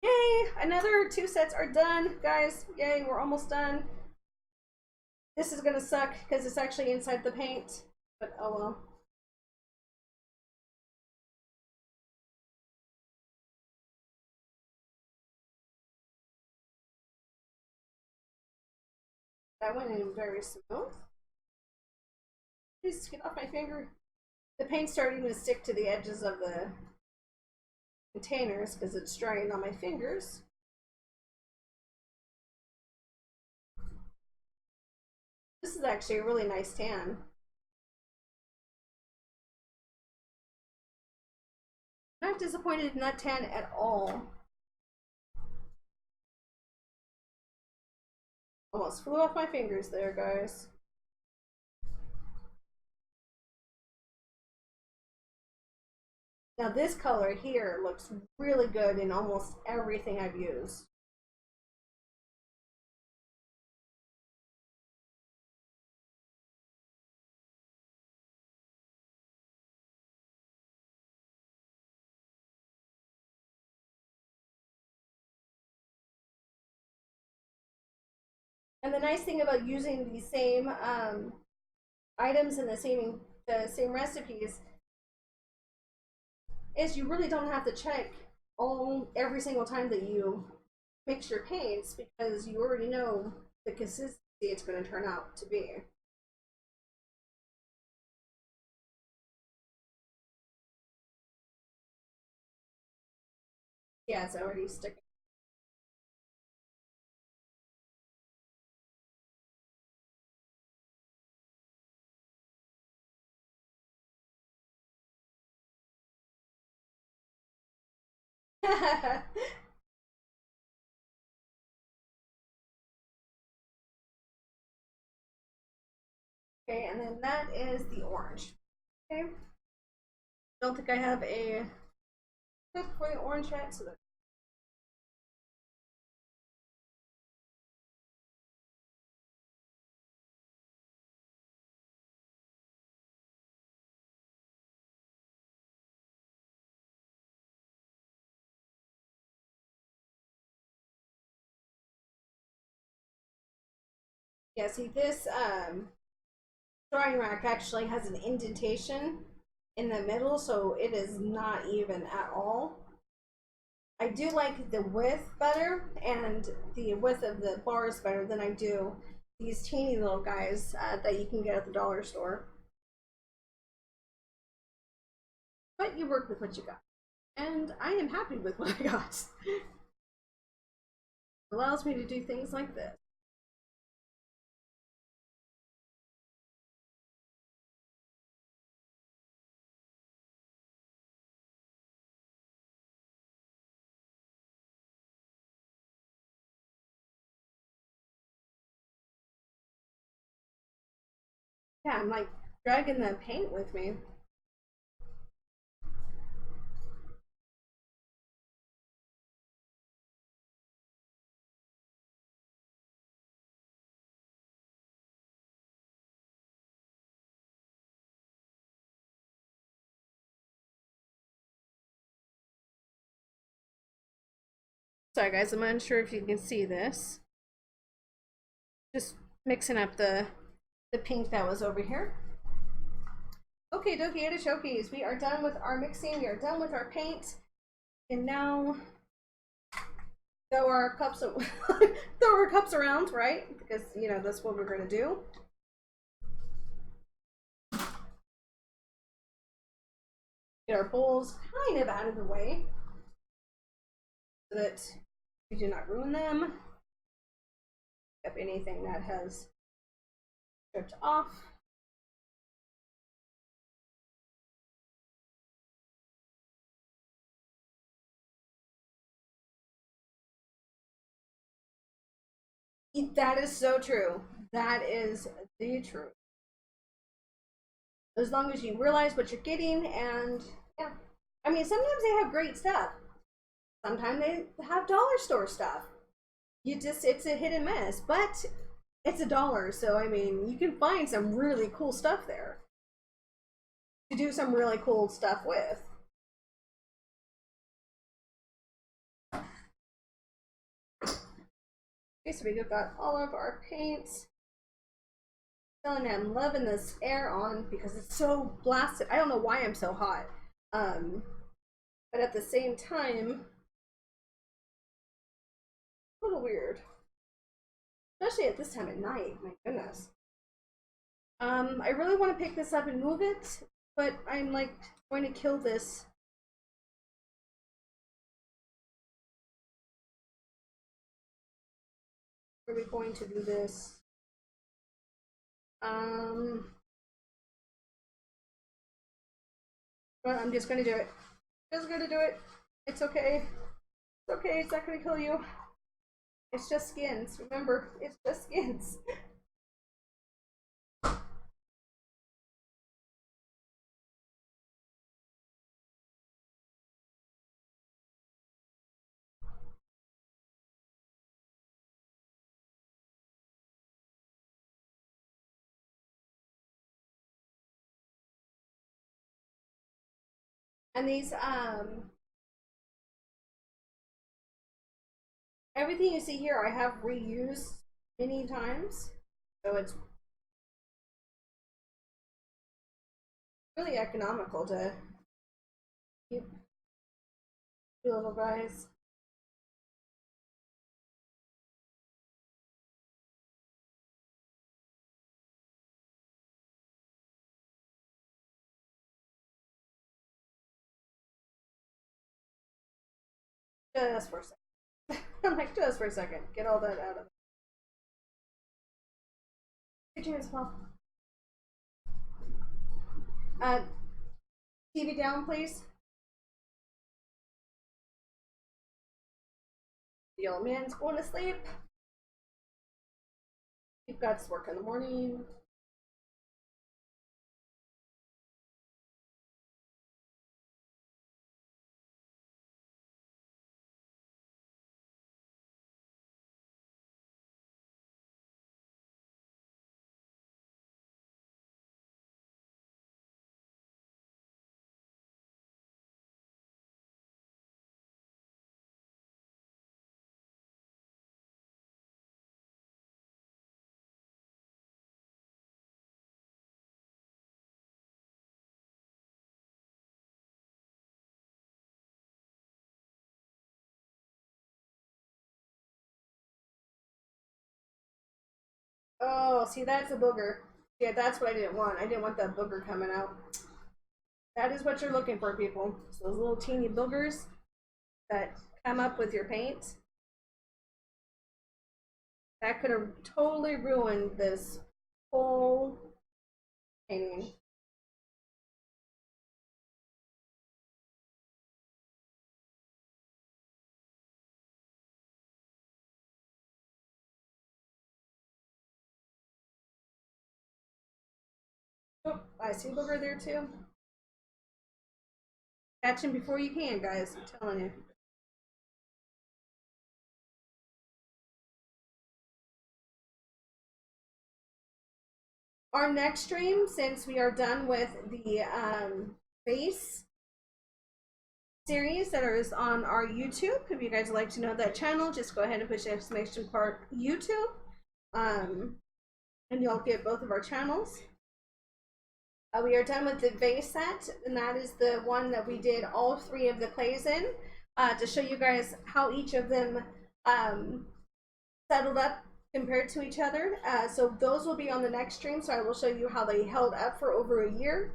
Yay! Another 2 sets are done, guys. Yay, we're almost done. This is gonna suck because it's actually inside the paint, but oh well. That went in very smooth. Please get off my finger. The paint's starting to stick to the edges of the containers because it's drying on my fingers. This is actually a really nice tan. I'm not disappointed in that tan at all. Almost flew off my fingers there, guys. Now this color here looks really good in almost everything I've used. And the nice thing about using the same items and the same recipes is you really don't have to check every single time that you mix your paints because you already know the consistency it's going to turn out to be. Yeah, it's already sticking. Okay, and then that is the orange. Okay, don't think I have a clip for the orange yet, so yeah. See, this drawing rack actually has an indentation in the middle, so it is not even at all. I do like the width better and the width of the bars better than I do these teeny little guys that you can get at the dollar store. But you work with what you got. And I am happy with what I got. Allows me to do things like this. Yeah, I'm like dragging the paint with me. Sorry guys, I'm unsure if you can see this. Just mixing up the pink that was over here. Okay, dokie artichokes, we are done with our mixing, we are done with our paint, and now throw our cups throw our cups around, right? Because that's what we're gonna do. Get our bowls kind of out of the way so that we do not ruin them. Pick up anything that has stripped off. That is so true. That is the truth. As long as you realize what you're getting, and yeah. I mean, sometimes they have great stuff. Sometimes they have dollar store stuff. It's a hit and miss, but it's $1, so I mean, you can find some really cool stuff there to do some really cool stuff with. Okay, so we've got all of our paints. I'm loving this air on because it's so blasted. I don't know why I'm so hot. But at the same time, a little weird. Especially at this time at night, my goodness. I really want to pick this up and move it, but I'm like going to kill this. Are we going to do this? But I'm just gonna do it. Just gonna do it. It's okay. It's okay, it's not gonna kill you. It's just skins. Remember, it's just skins. And these, everything you see here, I have reused many times. So it's really economical to keep the little guys. Just for a second. I'm like, just for a second. Get all that out of it. Get yours, Paul. TV down, please. The old man's going to sleep. You've got to work in the morning. Oh, see, that's a booger. Yeah, that's what I didn't want. I didn't want that booger coming out. That is what you're looking for, people. So those little teeny boogers that come up with your paint. That could have totally ruined this whole painting. Oh, I see a booger there too. Catch him before you can, guys. I'm telling you. Our next stream, since we are done with the base series that is on our YouTube, if you guys would like to know that channel, just go ahead and push the exclamation mark YouTube, and you'll get both of our channels. We are done with the base set, and that is the one that we did all 3 of the clays in, to show you guys how each of them settled up compared to each other. So those will be on the next stream, so I will show you how they held up for over a year.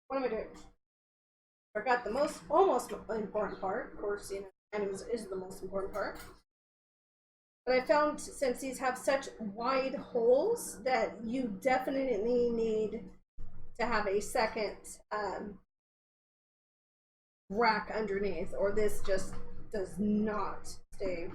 What am I doing? Forgot the almost important part. Of course, you know, animals is the most important part. But I found since these have such wide holes that you definitely need to have a second rack underneath, or this just does not stay.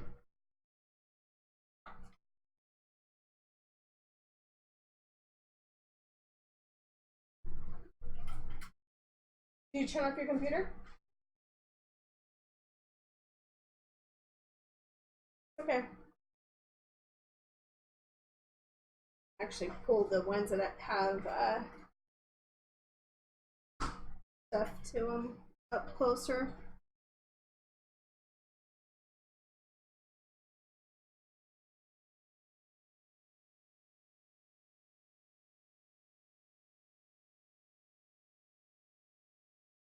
Do you turn off your computer? Okay. Actually, pull the ones that have stuff to them up closer.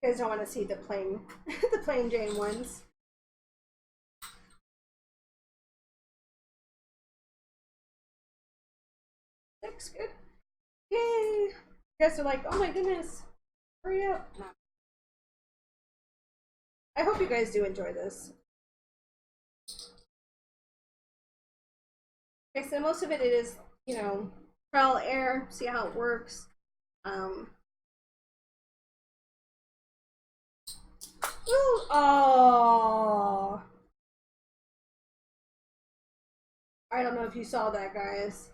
You guys don't want to see the plain, the plain Jane ones. Looks good. Yay! You guys are like, oh my goodness, hurry up. I hope you guys do enjoy this. Okay, so most of it is, you know, trial error, see how it works. Ooh, oh. I don't know if you saw that, guys.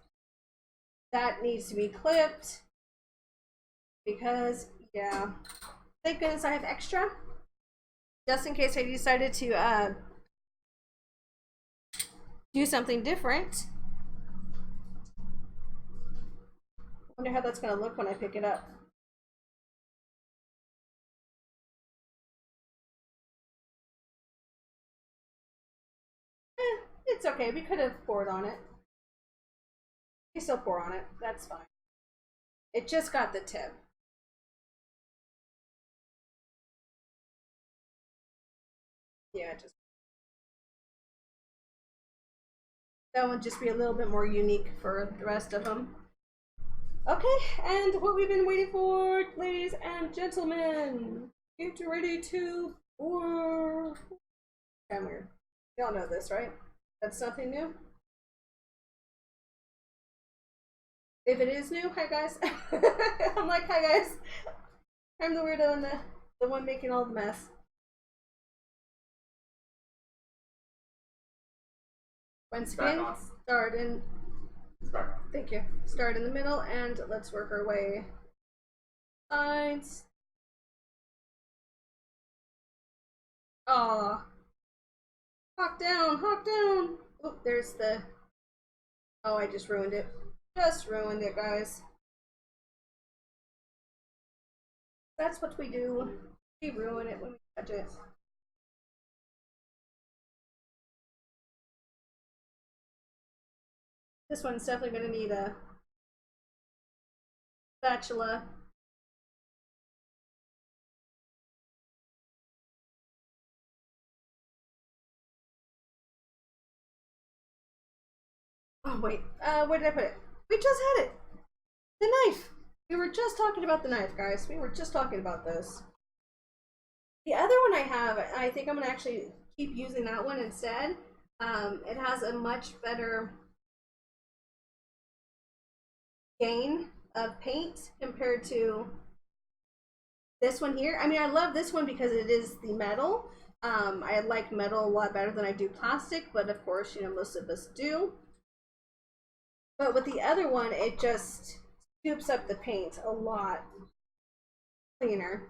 That needs to be clipped because, yeah. Thank goodness I have extra, just in case I decided to do something different. Wonder how that's gonna look when I pick it up. It's okay. We could have poured on it. We still pour on it. That's fine. It just got the tip. Yeah, just that one just be a little bit more unique for the rest of them. Okay, and what we've been waiting for, ladies and gentlemen, get ready to pour. I'm weird. Y'all know this, right? That's nothing new. If it is new, hi guys. I'm like, hi guys. I'm the weirdo and the one making all the mess. Once again, start in. Thank you. Start in the middle and let's work our way sides. Aw. Hawk down, hawk down. Oh, there's the. Oh, I just ruined it. Just ruined it, guys. That's what we do. We ruin it when we touch it. This one's definitely going to need a spatula. Oh, wait. Where did I put it? We just had it. The knife. We were just talking about the knife, guys. We were just talking about this. The other one I have, I think I'm going to actually keep using that one instead. It has a much better gain of paint compared to this one here. I mean, I love this one because it is the metal. I like metal a lot better than I do plastic, but of course, you know, most of us do. But with the other one, it just scoops up the paint a lot cleaner.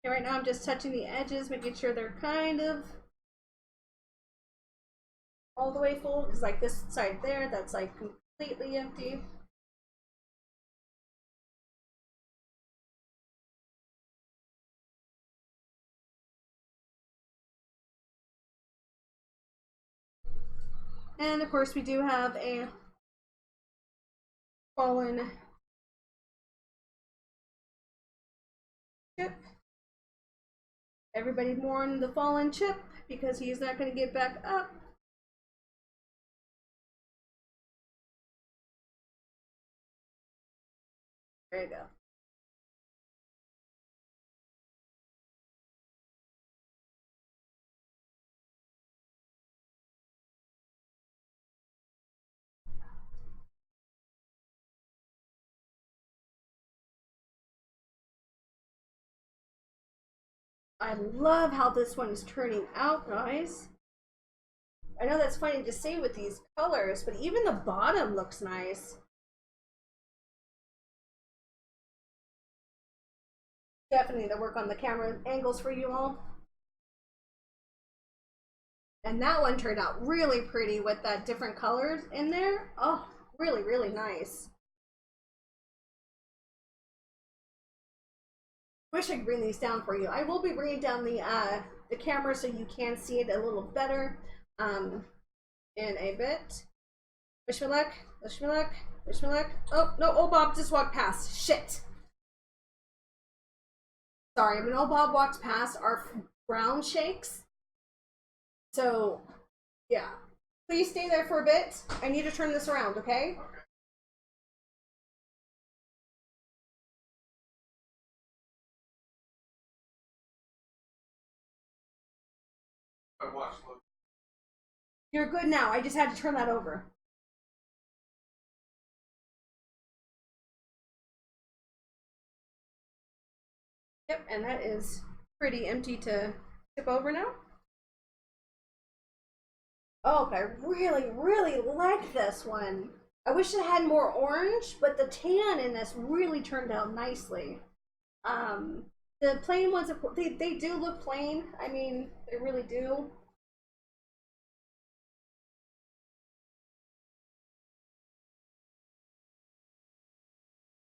Okay, right now I'm just touching the edges, making sure they're kind of all the way full, because like this side there, that's like completely empty. And of course we do have a fallen chip. Everybody mourn the fallen Chip because he's not going to get back up. There you go. I love how this one is turning out, guys. I know that's funny to say with these colors, but even the bottom looks nice. Definitely to work on the camera angles for you all. And that one turned out really pretty with that different colors in there. Oh, really, really nice. Wish I could bring these down for you. I will be bringing down the camera so you can see it a little better in a bit. Wish me luck. Wish me luck. Wish me luck. Oh no! Old Bob just walked past. Shit. Sorry, when old Bob walks past, our ground shakes. So, yeah. Please stay there for a bit. I need to turn this around, okay? You're good now. I just had to turn that over. Yep, and that is pretty empty to tip over now. Oh, I really, really like this one. I wish it had more orange, but the tan in this really turned out nicely. The plain ones, they do look plain. I mean, they really do.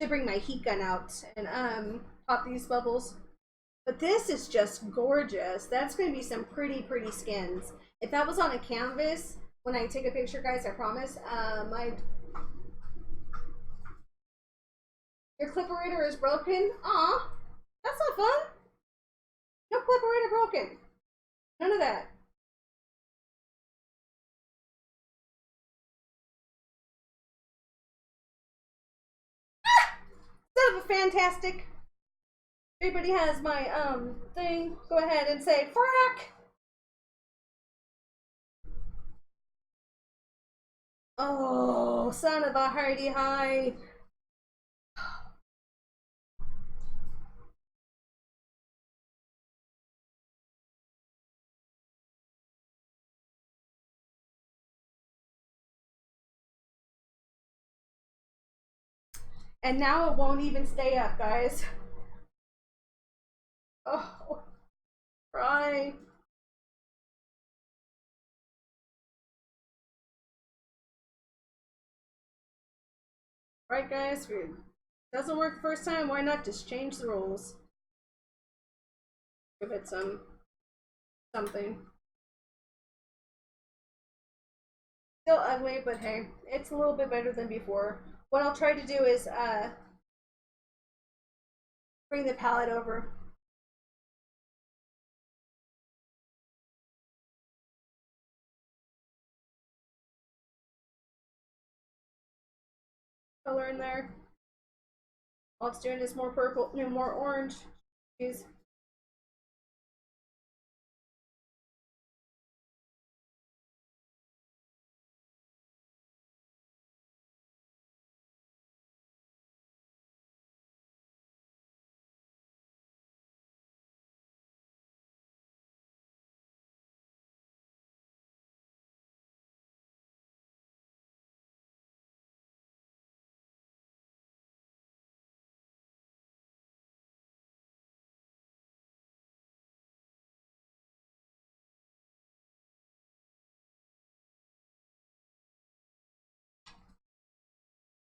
To bring my heat gun out and pop these bubbles. But this is just gorgeous. That's going to be some pretty, pretty skins. If that was on a canvas, when I take a picture, guys, I promise, your clipper is broken. Aw, that's not fun. No clipper broken. None of that. Instead of a fantastic. Everybody has my thing. Go ahead and say frack. Oh, son of a hardy high. And now it won't even stay up, guys. Oh, cry. Right, guys? If it doesn't work the first time, why not just change the rules? Give it something. Still ugly, but hey, it's a little bit better than before. What I'll try to do is bring the palette over. Color in there. All it's doing is more purple, no, more orange. Jeez.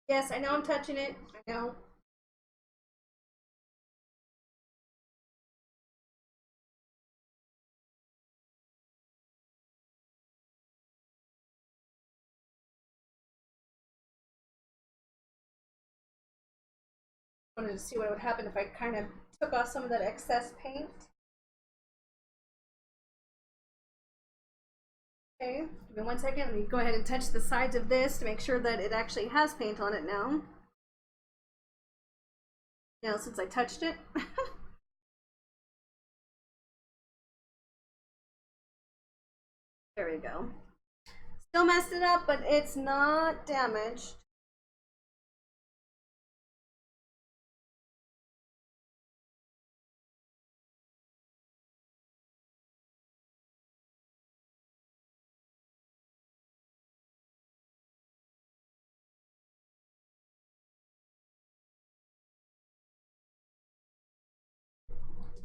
Yes, I know I'm touching it. I know. Wanted to see what would happen if I kind of took off some of that excess paint. Okay, give me 1 second. Let me go ahead and touch the sides of this to make sure that it actually has paint on it now. Now, since I touched it. There we go. Still messed it up, but it's not damaged.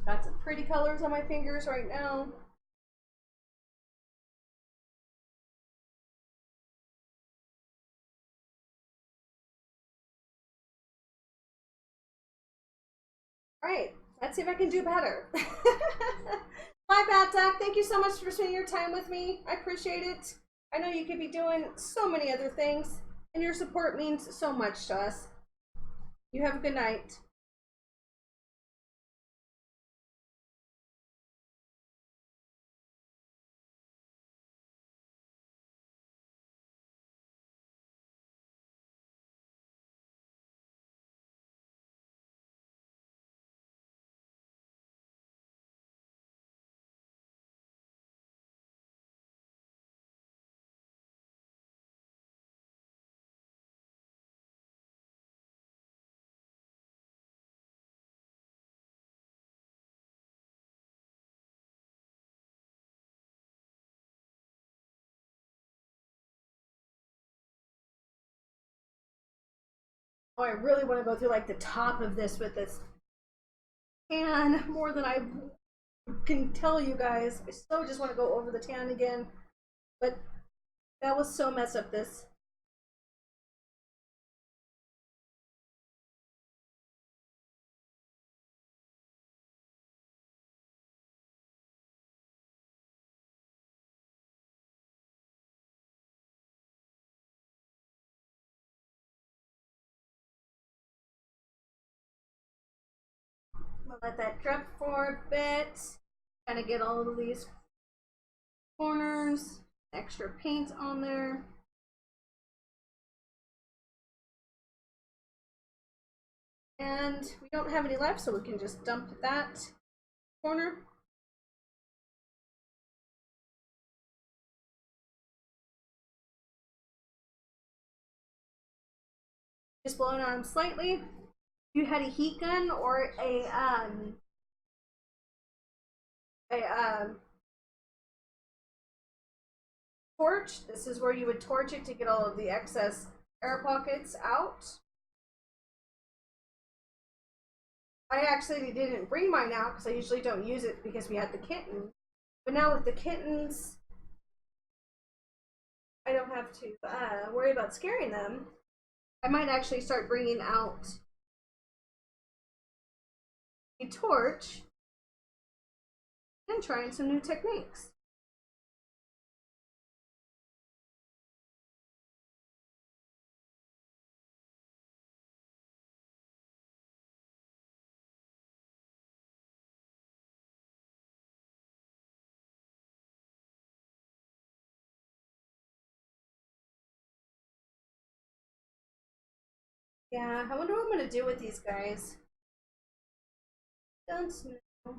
Got some pretty colors on my fingers right now. All right, let's see if I can do better. Bye, Bat Duck. Thank you so much for spending your time with me. I appreciate it. I know you could be doing so many other things, and your support means so much to us. You have a good night. Oh, I really want to go through like the top of this with this tan more than I can tell you guys. I so just want to go over the tan again, but that was so messed up this. I'm gonna let that drip for a bit. Kind of get all of these corners, extra paint on there. And we don't have any left, so we can just dump that corner. Just blow it on slightly. If you had a heat gun or a torch, this is where you would torch it to get all of the excess air pockets out. I actually didn't bring mine out because I usually don't use it because we had the kitten. But now with the kittens, I don't have to worry about scaring them. I might actually start bringing out a torch and trying some new techniques. Yeah, I wonder what I'm gonna do with these guys. Don't know.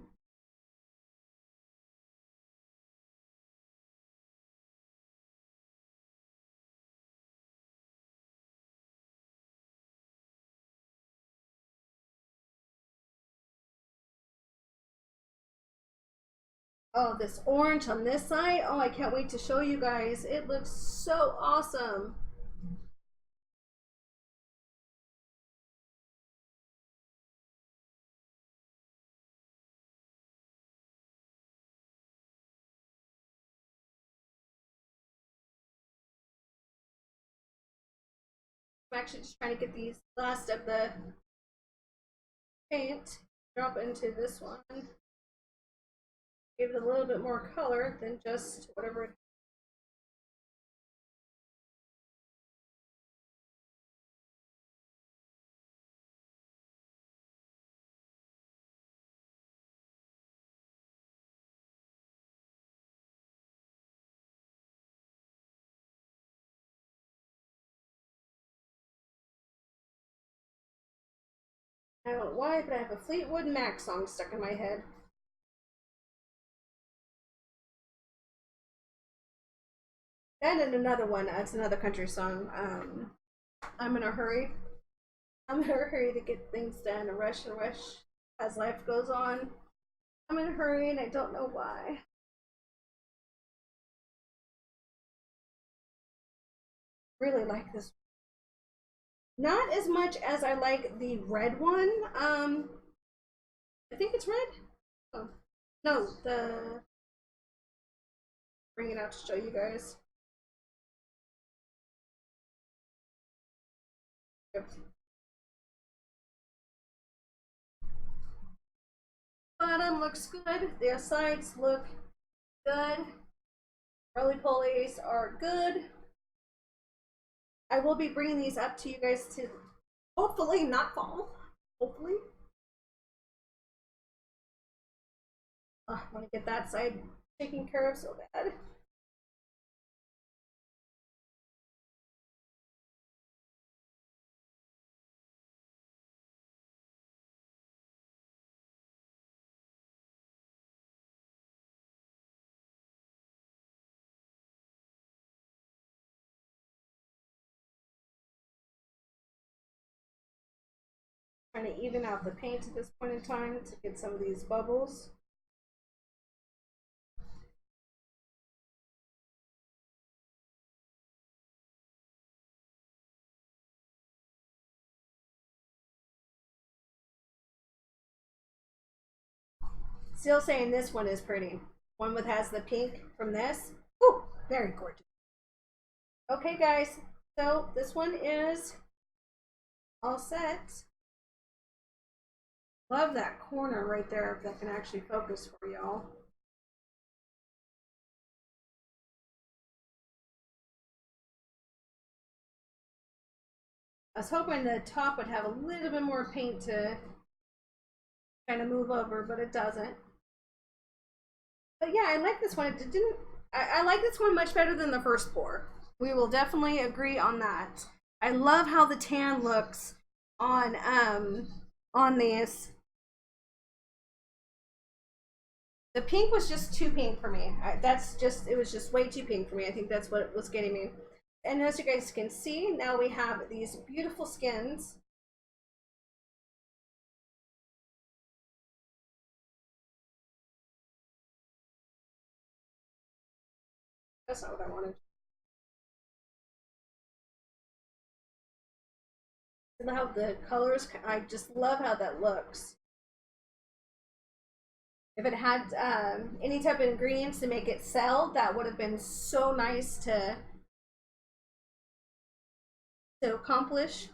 Oh, this orange on this side. Oh, I can't wait to show you guys. It looks so awesome. I'm actually just trying to get these last of the paint, drop into this one. Give it a little bit more color than just whatever I don't know why, but I have a Fleetwood Mac song stuck in my head. And in another one, it's another country song. I'm in a hurry. I'm in a hurry to get things done. A rush and rush as life goes on. I'm in a hurry and I don't know why. Really like this. Not as much as I like the red one. I think it's red. Oh, no, the bring it out to show you guys. Yep. Bottom looks good. The sides look good. Roly polies are good. I will be bringing these up to you guys to hopefully not fall. Hopefully. I want to get that side taken care of so bad. Trying to even out the paint at this point in time to get some of these bubbles. Still saying this one is pretty. One with has the pink from this. Ooh, very gorgeous. Okay, guys. So this one is all set. Love that corner right there if that can actually focus for y'all. I was hoping the top would have a little bit more paint to kind of move over, but it doesn't. But yeah, I like this one. It didn't. I like this one much better than the first pour. We will definitely agree on that. I love how the tan looks on these. The pink was just too pink for me. It was just way too pink for me. I think that's what was getting me. And as you guys can see, now we have these beautiful skins. That's not what I wanted. And how the colors, I just love how that looks. If it had any type of ingredients to make it sell, that would have been so nice to accomplish.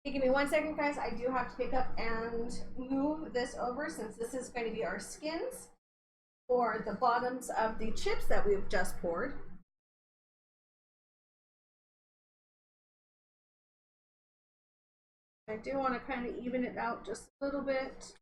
Give me 1 second, guys. I do have to pick up and move this over since this is going to be our skins for the bottoms of the chips that we've just poured. I do want to kind of even it out just a little bit.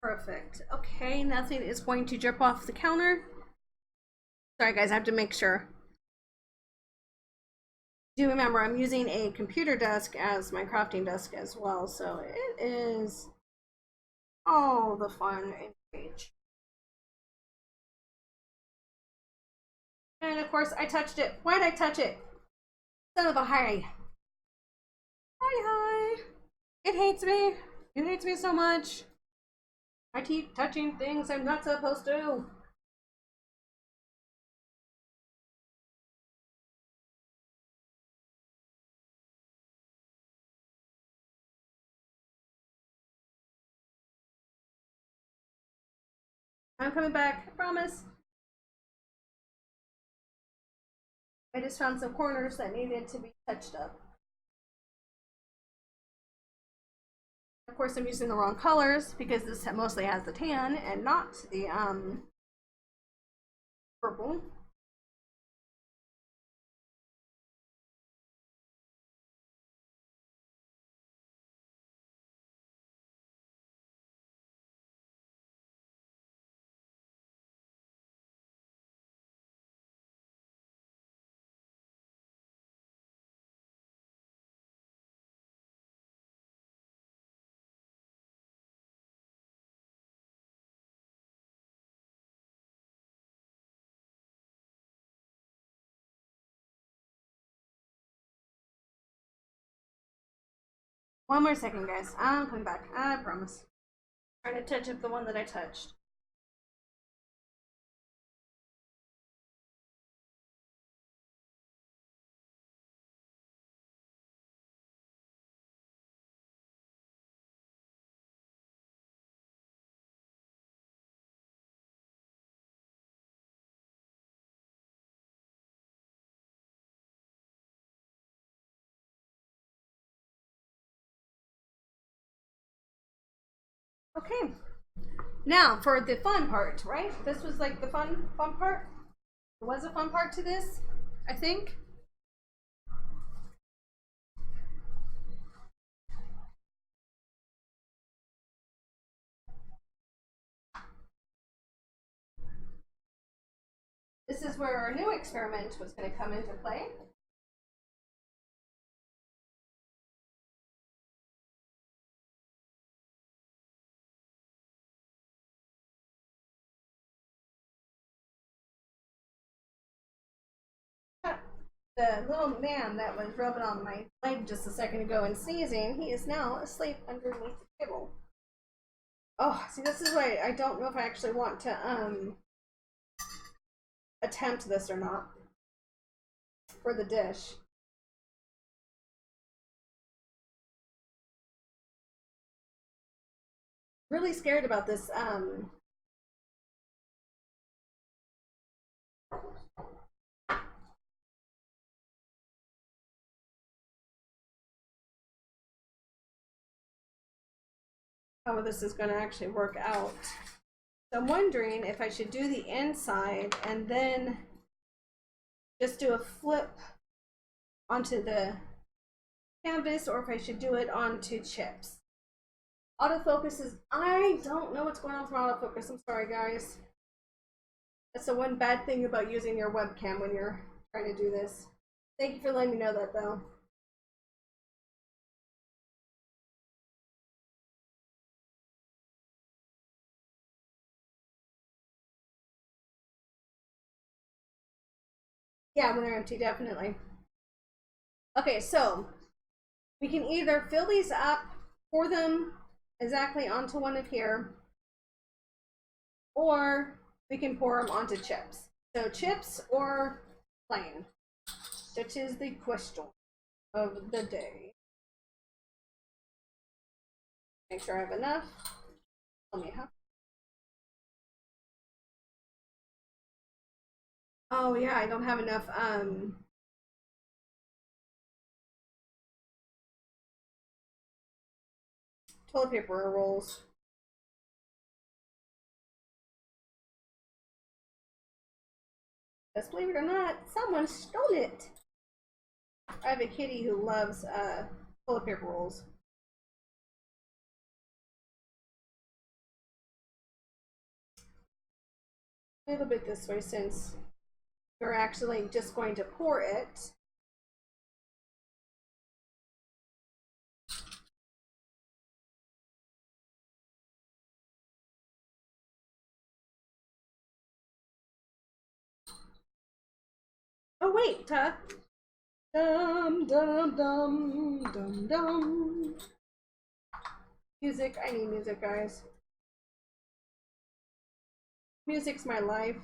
Perfect. Okay, nothing is going to drip off the counter. Sorry guys, I have to make sure. Do remember I'm using a computer desk as my crafting desk as well, so it is all the fun and rage. And of course I touched it. Why'd I touch it? Son of a hi. Hi. It hates me. It hates me so much. I keep touching things I'm not supposed to. I'm coming back, I promise. I just found some corners that needed to be touched up. Of course, I'm using the wrong colors because this mostly has the tan and not the purple. One more second, guys. I'm coming back. I promise. I'm trying to touch up the one that I touched. Okay. Now for the fun part, right? This was like the fun part. There was a fun part to this, I think. This is where our new experiment was going to come into play. The little man that was rubbing on my leg just a second ago and sneezing, he is now asleep underneath the table. Oh, see, this is why I don't know if I actually want to attempt this or not for the dish. Really scared about this how this is going to actually work out. So I'm wondering if I should do the inside and then just do a flip onto the canvas, or if I should do it onto chips. Autofocus is, I don't know what's going on with autofocus. I'm sorry, guys. That's the one bad thing about using your webcam when you're trying to do this. Thank you for letting me know that, though. Yeah, when they're empty, definitely. Okay, so we can either fill these up, pour them exactly onto one of here, or we can pour them onto chips. So chips or plain? That is the question of the day. Make sure I have enough. Tell me how. Oh yeah, I don't have enough toilet paper rolls. Because believe it or not, someone stole it. I have a kitty who loves toilet paper rolls. A little bit this way since we're actually just going to pour it. Oh wait, dum dum dum dum dum. Music, I need music, guys. Music's my life.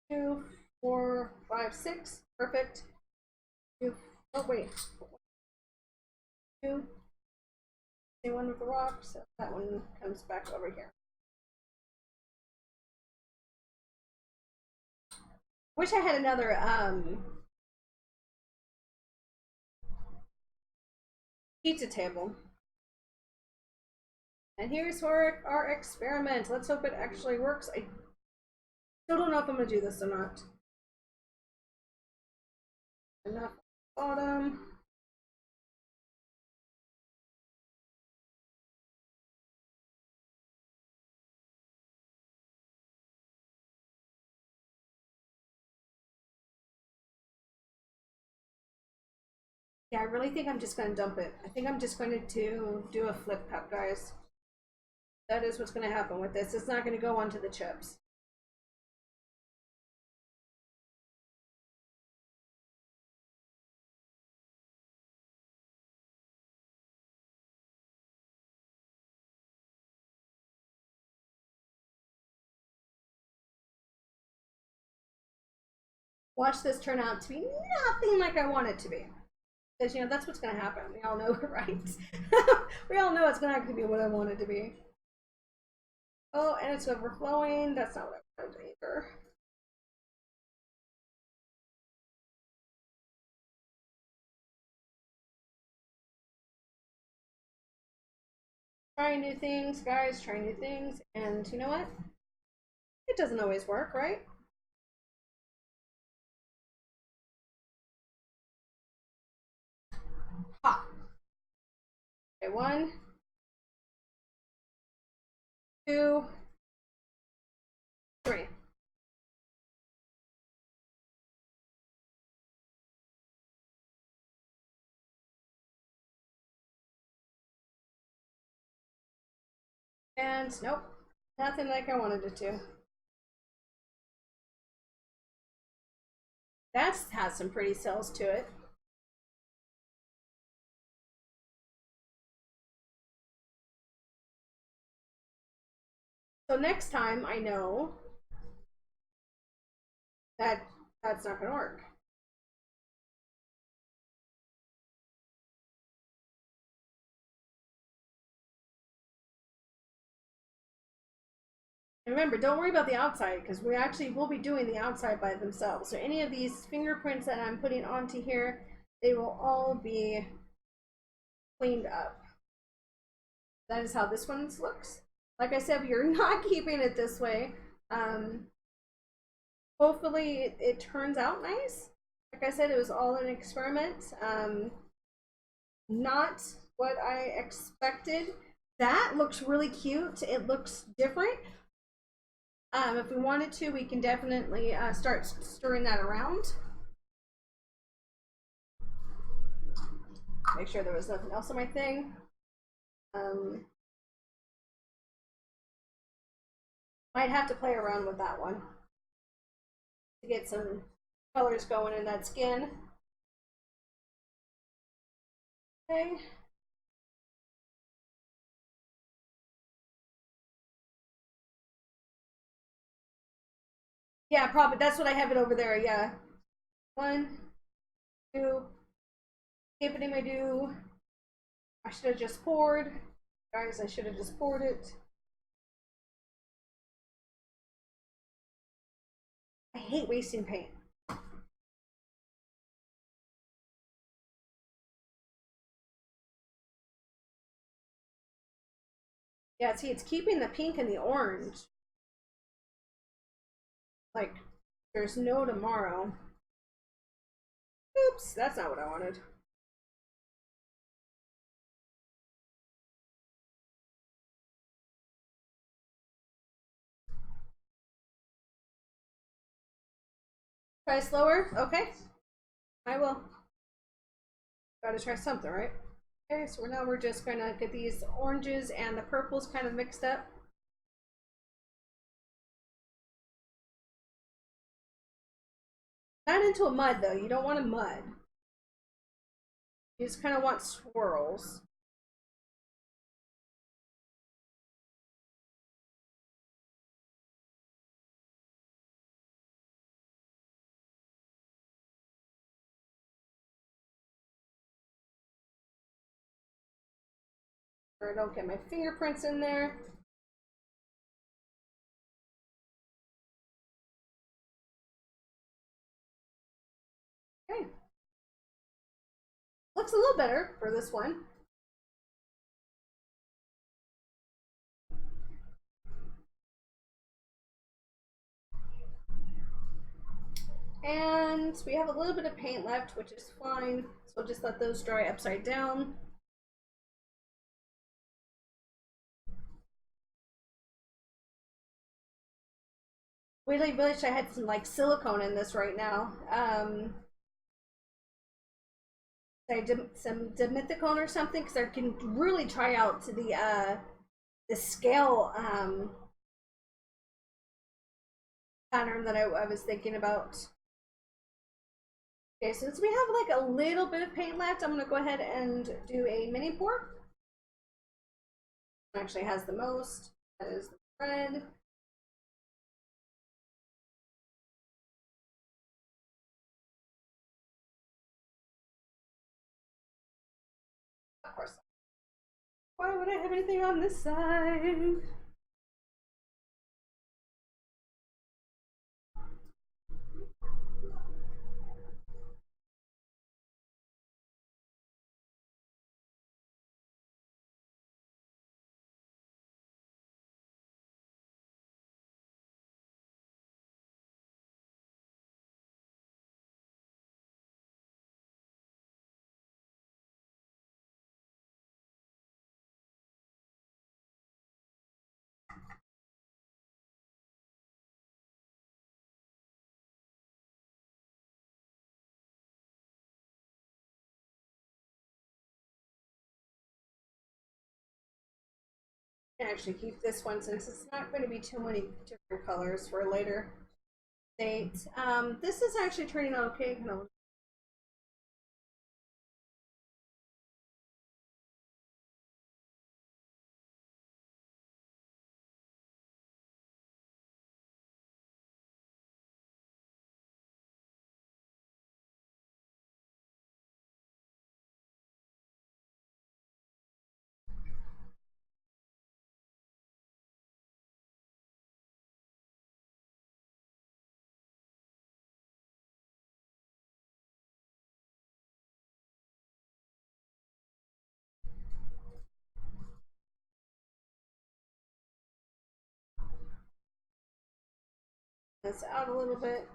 Two, four, five, six. Perfect. Two. Oh wait. Two. See one with the rock, so that one comes back over here. Wish I had another pizza table. And here's our experiment. Let's hope it actually works. I still don't know if I'm gonna do this or not. Enough bottom. Yeah, I really think I'm just gonna dump it. I think I'm just going to do a flip cup, guys. That is what's gonna happen with this. It's not gonna go onto the chips. Watch this turn out to be nothing like I want it to be. Because, you know, that's what's going to happen. We all know, right? We all know it's not going to be what I want it to be. Oh, and it's overflowing. That's not what I wanted either. Trying new things, guys. Trying new things. And you know what? It doesn't always work, right? Ha! Okay, 1, 2, 3. And nope, nothing like I wanted it to. That has some pretty cells to it. So next time I know that that's not going to work. And remember, don't worry about the outside because we actually will be doing the outside by themselves. So any of these fingerprints that I'm putting onto here, they will all be cleaned up. That is how this one looks. Like I said, we are not keeping it this way. Hopefully it turns out nice. Like I said, it was all an experiment. Not what I expected. That looks really cute. It looks different. If we wanted to, we can definitely start stirring that around. Make sure there was nothing else on my thing. Might have to play around with that one to get some colors going in that skin. Okay. Yeah, probably. That's what I have it over there. Yeah. 1, 2. Skippity my do. I should have just poured. Guys, I should have just poured it. I hate wasting paint. Yeah, see, it's keeping the pink and the orange. Like, there's no tomorrow. Oops, that's not what I wanted. Try slower? Okay. I will. Gotta try something, right? Okay, so now we're just gonna get these oranges and the purples kind of mixed up. Not into a mud though, you don't want a mud. You just kind of want swirls. Or I don't get my fingerprints in there. looks a little better for this one. And we have a little bit of paint left, which is fine. So we'll just let those dry upside down. Really wish I had some like silicone in this right now. I did some dimethicone or something because I can really try out to the scale pattern that I was thinking about. Okay, since we have like a little bit of paint left, I'm gonna go ahead and do a mini pour. It actually has the most. That is the red. Of course. Why would I have anything on this side? I can actually keep this one since it's not going to be too many different colors for a later date. This is actually turning out okay. No. This out a little bit.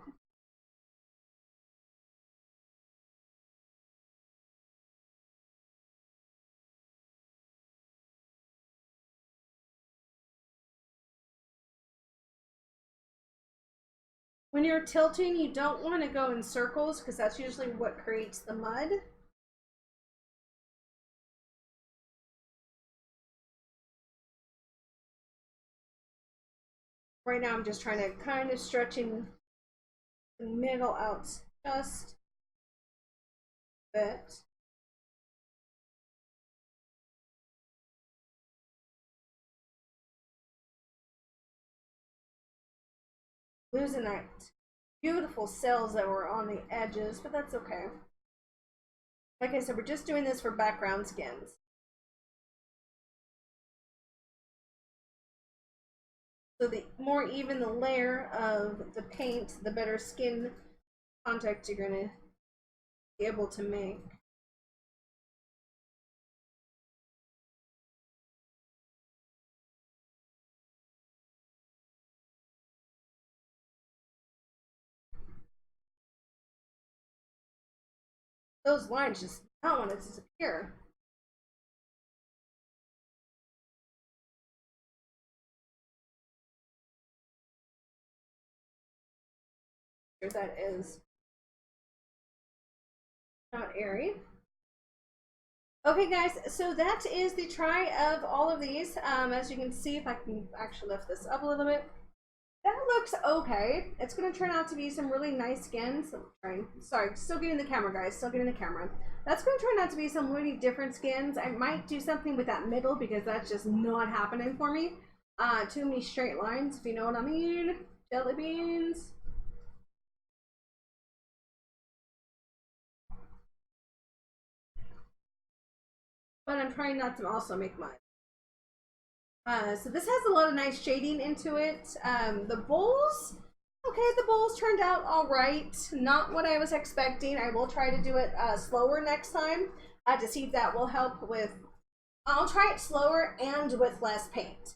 When you're tilting, you don't want to go in circles because that's usually what creates the mud. Right now I'm just trying to kind of stretching the middle out just a bit. Losing that beautiful cells that were on the edges, but that's okay. Like I said, we're just doing this for background skins. So the more even the layer of the paint, the better skin contact you're going to be able to make. Those lines just don't want to disappear. That is not airy. Okay guys, so that is the try of all of these. As you can see, if I can actually lift this up a little bit, that looks okay. It's going to turn out to be some really nice skins. Sorry, still getting the camera, guys. Still getting the camera. That's going to turn out to be some really different skins. I might do something with that middle because that's just not happening for me. Too many straight lines, if you know what I mean. Jelly beans. But I'm trying not to also make mud. So this has a lot of nice shading into it. The bowls, okay, the bowls turned out all right. Not what I was expecting. I will try to do it slower next time. to see if that will help with. I'll try it slower and with less paint,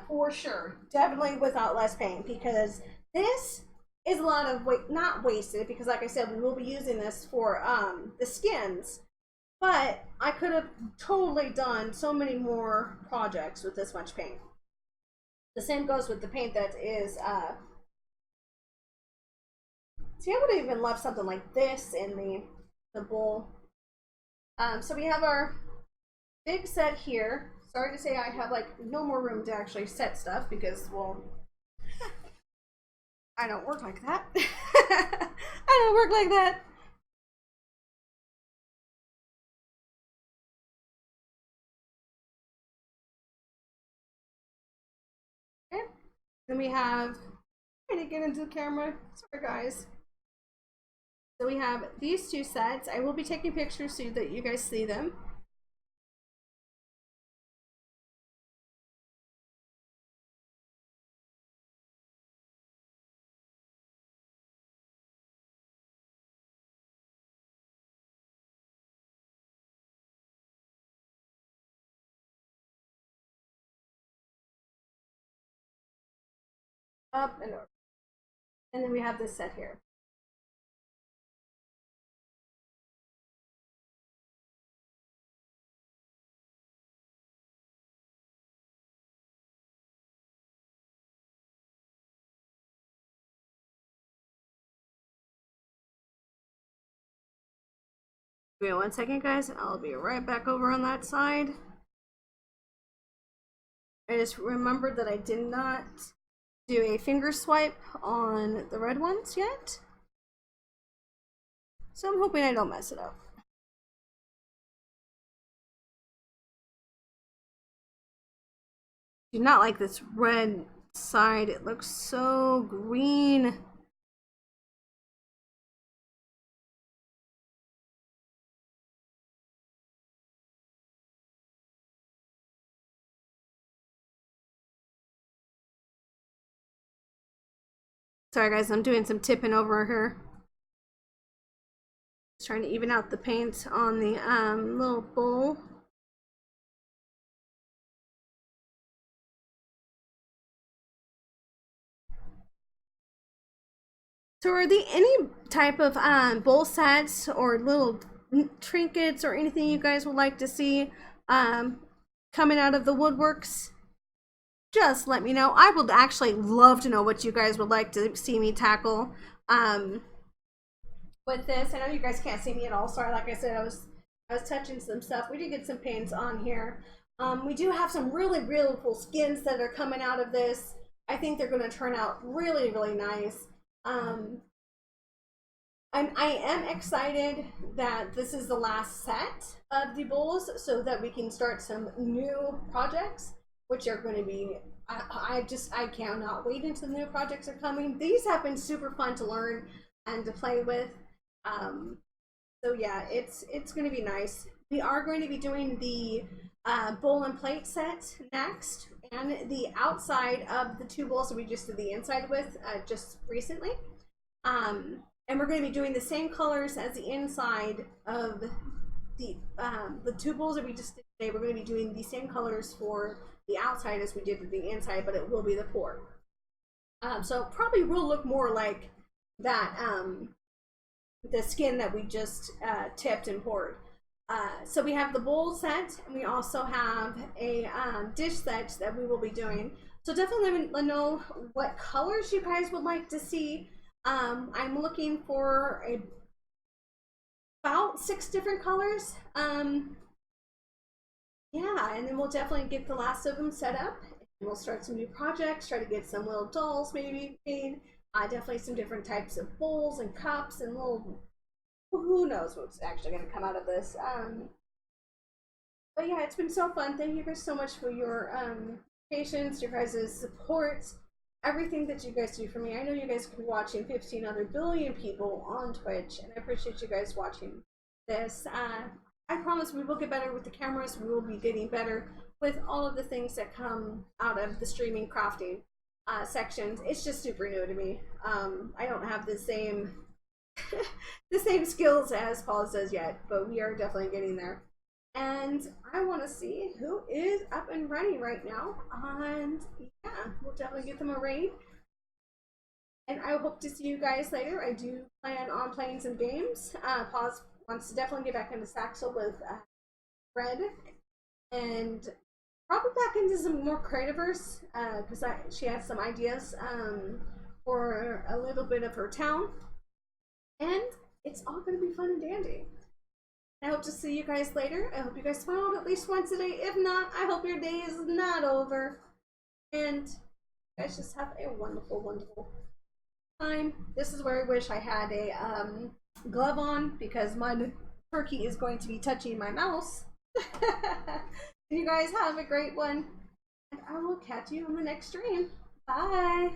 for sure. Definitely without less paint, because this is a lot of weight, not wasted, because like I said, we will be using this for the skins. But I could have totally done so many more projects with this much paint. The same goes with the paint that is. See, I would have even left something like this in the bowl. So we have our big set here. Sorry to say I have like no more room to actually set stuff because, well, I don't work like that. I don't work like that. Okay. Then we have, trying to get into the camera. Sorry, guys. So we have these two sets. I will be taking pictures so that you guys see them. Up and over. And then we have this set here. Give me 1 second, guys. I'll be right back over on that side. I just remembered that I did not do a finger swipe on the red ones yet. So I'm hoping I don't mess it up. Do not like this red side. It looks so green. Sorry guys, I'm doing some tipping over here. Just trying to even out the paint on the little bowl. So are there any type of bowl sets or little trinkets or anything you guys would like to see coming out of the woodworks? Just let me know. I would actually love to know what you guys would like to see me tackle with this. I know you guys can't see me at all. Sorry, like I said, I was touching some stuff. We did get some paints on here. We do have some really cool skins that are coming out of this. I think they're going to turn out really nice. I am excited that this is the last set of the bowls so that we can start some new projects, which are going to be, I cannot wait until the new projects are coming. These have been super fun to learn and to play with. So yeah, it's going to be nice. We are going to be doing the bowl and plate set next, and the outside of the two bowls that we just did the inside with just recently. And we're going to be doing the same colors as the inside of the two bowls that we just did today. We're going to be doing the same colors for the outside as we did for the inside, but it will be the pour. So probably will look more like that, the skin that we just tipped and poured. So we have the bowl set, and we also have a dish set that we will be doing. So definitely let me know what colors you guys would like to see. I'm looking for about 6 different colors. Yeah, and then we'll definitely get the last of them set up. And we'll start some new projects, try to get some little dolls maybe made. Definitely some different types of bowls and cups and little, who knows what's actually going to come out of this. But yeah, it's been so fun. Thank you guys so much for your patience, your guys' support, everything that you guys do for me. I know you guys could be watching 15 other billion people on Twitch, and I appreciate you guys watching this. I promise we will get better with the cameras. We will be getting better with all of the things that come out of the streaming crafting sections. It's just super new to me. I don't have the same the same skills as Paws does yet, but we are definitely getting there. And I want to see who is up and running right now. And yeah, we'll definitely get them a raid. And I hope to see you guys later. I do plan on playing some games. Paws wants to definitely get back into Saxel with Red, and probably back into some more Creativerse because she has some ideas for a little bit of her town, and it's all going to be fun and dandy. I hope to see you guys later. I hope you guys smiled at least once a day. If not, I hope your day is not over, and you guys just have a wonderful, wonderful time. This is where I wish I had a glove on because my turkey is going to be touching my mouse. You guys have a great one, and I will catch you on the next stream. Bye.